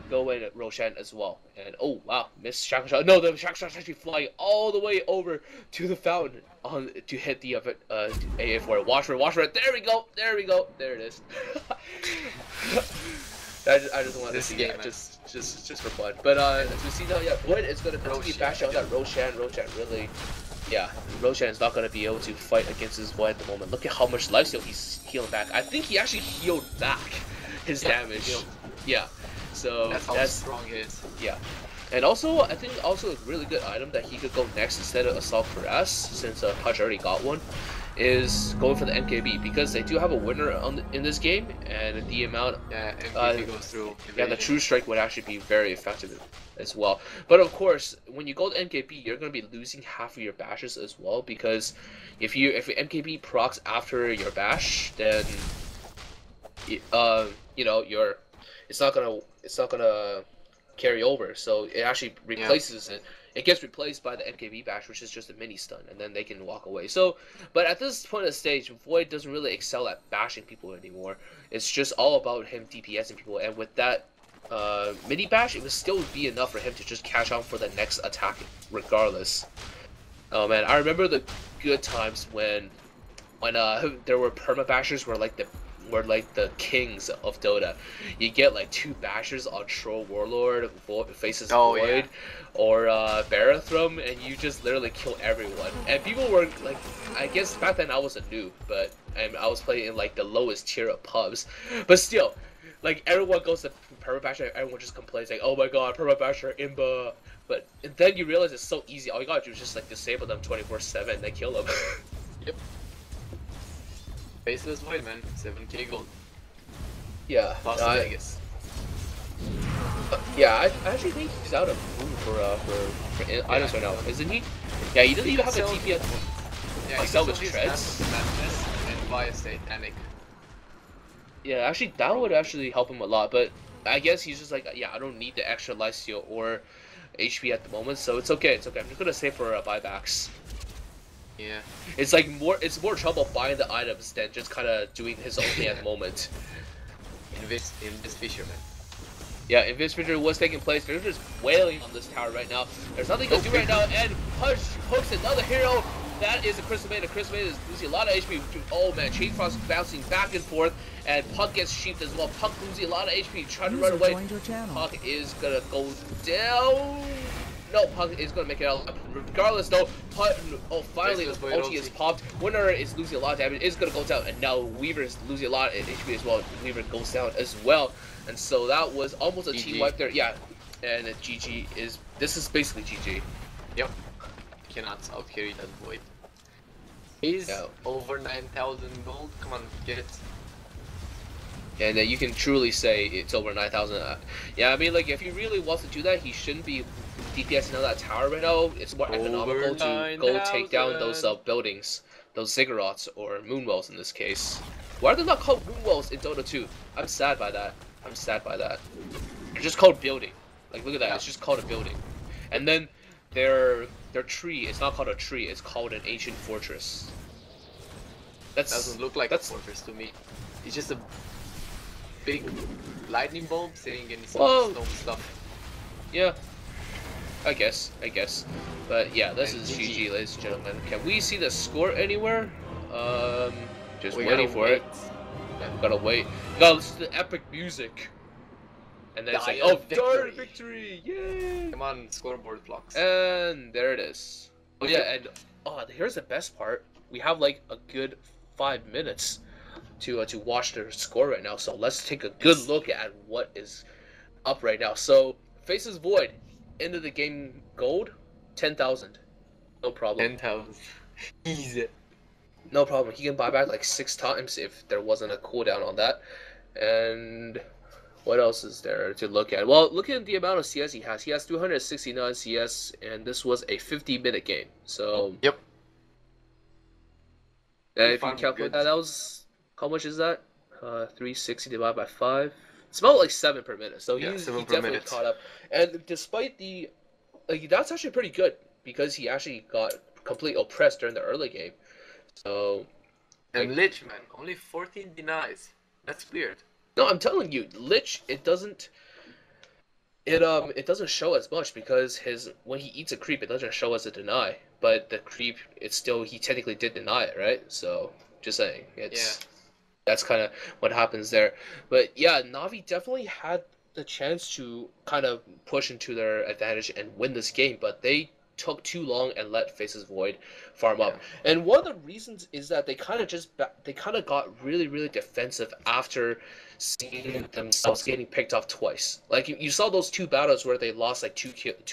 go in at Roshan as well. And oh wow, missed shackle shot. No, the shackle shot's actually flying all the way over to the fountain to hit the AA4. Watch for it. There we go. There it is. I just wanted to see that just for fun. But as we see now, yeah, Void is going to continue bashing on that Roshan. Roshan really. Yeah, Roshan is not going to be able to fight against his Void at the moment. Look at how much lifesteal he's healing back. I think he actually healed back his damage. Yeah, so that's strong he is. Yeah, and also I think also a really good item that he could go next instead of Assault Cuirass, since Pudge already got one, is going for the MKB, because they do have a winner in this game, and the amount MKB goes through. Yeah, the True Strike would actually be very effective as well. But of course, when you go to MKB, you're going to be losing half of your bashes as well, because if MKB procs after your bash, then you know it's not gonna carry over. So it actually Yeah. replaces it. It gets replaced by the MKB bash, which is just a mini stun, and then they can walk away. So, but at this point of the stage, Void doesn't really excel at bashing people anymore. It's just all about him DPSing people, and with that mini bash, it would still be enough for him to just catch on for the next attack, regardless. Oh man, I remember the good times when there were perma bashers were like the kings of Dota. You get like 2 bashers on Troll Warlord, faces Oh, Void, yeah. or Barathrum, and you just literally kill everyone. And people were like, I guess back then I was a noob, but I was playing in like the lowest tier of pubs, but still, like everyone goes to perma basher, everyone just complains like, oh my god, perma basher imba. But then you realize it's so easy. All you gotta do is just like disable them 24/7, and then kill them. Yep. Faceless Void, man. 7k gold. Yeah. Las Vegas. Yeah, I actually think he's out of room for items right now, isn't he? Yeah, he doesn't even have a TP at Yeah, like Salvage Treads. Madness and via Satanic. Yeah, actually that would actually help him a lot, but I guess he's just like, yeah, I don't need the extra lifesteal or HP at the moment, so it's okay, it's okay. I'm just gonna save for buybacks. Yeah. It's like it's more trouble buying the items than just kind of doing his own thing at the moment. Invest Fisherman. Yeah, Invis Victory was taking place. They're just wailing on this tower right now. There's nothing to do right now, and Punch hooks another hero. That is a Crystal Maiden. Crystal Maiden is losing a lot of HP. Oh man, Chain Frost bouncing back and forth, and Puck gets sheeped as well. Puck losing a lot of HP, trying to run away. Puck is gonna go down. No, Puck is gonna make it out. Regardless though, Puck, oh finally the ulti is popped. Winner is losing a lot of damage, is gonna go down, and now Weaver is losing a lot of HP as well. Weaver goes down as well. And so that was almost a GG. team wipe there. Yeah, and GG is, this is basically GG. Yep. Cannot outcarry that Void. He's over 9,000 gold. Come on, get it. And you can truly say it's over 9,000. Yeah, I mean, like, if he really wants to do that, he shouldn't be DPSing on that tower right now. It's more economical to go take down those buildings, those ziggurats, or moonwells in this case. Why are they not called moonwells in Dota 2? I'm sad by that. I'm sad by that. It's just called building. Like, look at that. Yeah. It's just called a building. And then their tree is not called a tree. It's called an ancient fortress. Doesn't look like a fortress to me. It's just a big lightning bulb sitting in some stone stuff. Yeah. I guess. But yeah, this And is GG. GG, ladies and gentlemen. Can we see the score anywhere? Just We waiting gotta for it. wait. Yeah, gotta wait. Gotta listen to the epic music. And then it's like, oh, darn victory! Yay! Come on, scoreboard blocks. And there it is. Oh yeah, and here's the best part. We have like a good 5 minutes to watch their score right now. So let's take a good look at what is up right now. So Faces Void, end of the game gold, 10,000. No problem. 10,000. Easy. No problem. He can buy back like 6 times if there wasn't a cooldown on that. And what else is there to look at? Well, look at the amount of CS he has. He has 269 CS, and this was a 50-minute game. So Yep. if you calculate that, that was, how much is that? 360 divided by 5. It's about like 7 per minute. So he's definitely caught up. And despite the, like, that's actually pretty good because he actually got completely oppressed during the early game. So. And like, Lich, man, only 14 denies. That's weird. No, I'm telling you, Lich, it doesn't show as much because when he eats a creep, it doesn't show as a deny. But the creep, he technically did deny it, right? So just saying, that's kind of what happens there. But yeah, Navi definitely had the chance to kind of push into their advantage and win this game, but they took too long and let Faces Void farm up. And one of the reasons is that they kind of got really, really defensive after seeing themselves getting picked off twice. Like you saw those 2 battles where they lost like two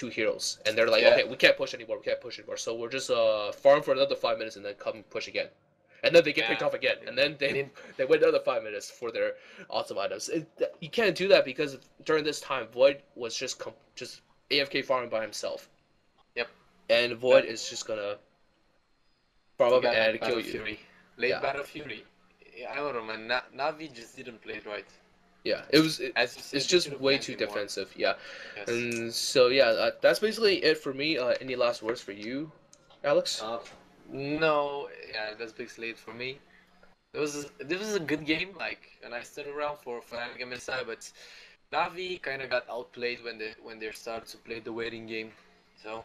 heroes, and they're like, okay, we can't push anymore, so we're just farm for another 5 minutes and then come push again. And then they get picked off again, and then they wait another 5 minutes for their awesome items. You can't do that because during this time, Void was just AFK farming by himself. Yep. And Void is just gonna farm up and kill you. Fury. Late Battle Fury. I don't know, man. Navi just didn't play it right. Yeah, it was. As you It's said, they should just have way banned too him more. defensive. Yeah, Yes. and so yeah, that's basically it for me. Any last words for you, Alex? No, yeah, that's basically it for me. This was a good game, like a nice turnaround for Fnatic MSI, but Navi kind of got outplayed when they started to play the waiting game. So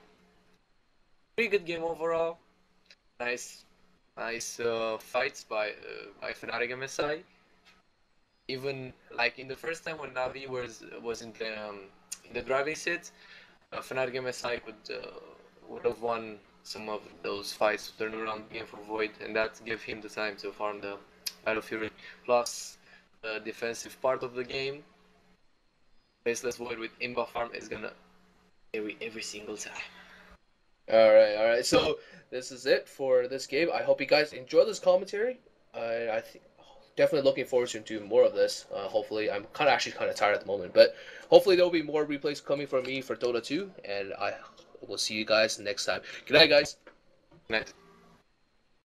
pretty good game overall. Nice, nice fights by Fnatic MSI. Even like in the first time when Navi was in the driving seat, Fnatic MSI would have won some of those fights to turn around the game for Void, and that gave him the time to farm the Battle Fury. Plus, the defensive part of the game, Faceless Void with Imba farm is gonna every single time. All right. So this is it for this game. I hope you guys enjoy this commentary. I think definitely looking forward to doing more of this. Hopefully, I'm kind of tired at the moment, but hopefully there'll be more replays coming from me for Dota 2, and I will see you guys next time. Good night, guys. Nice.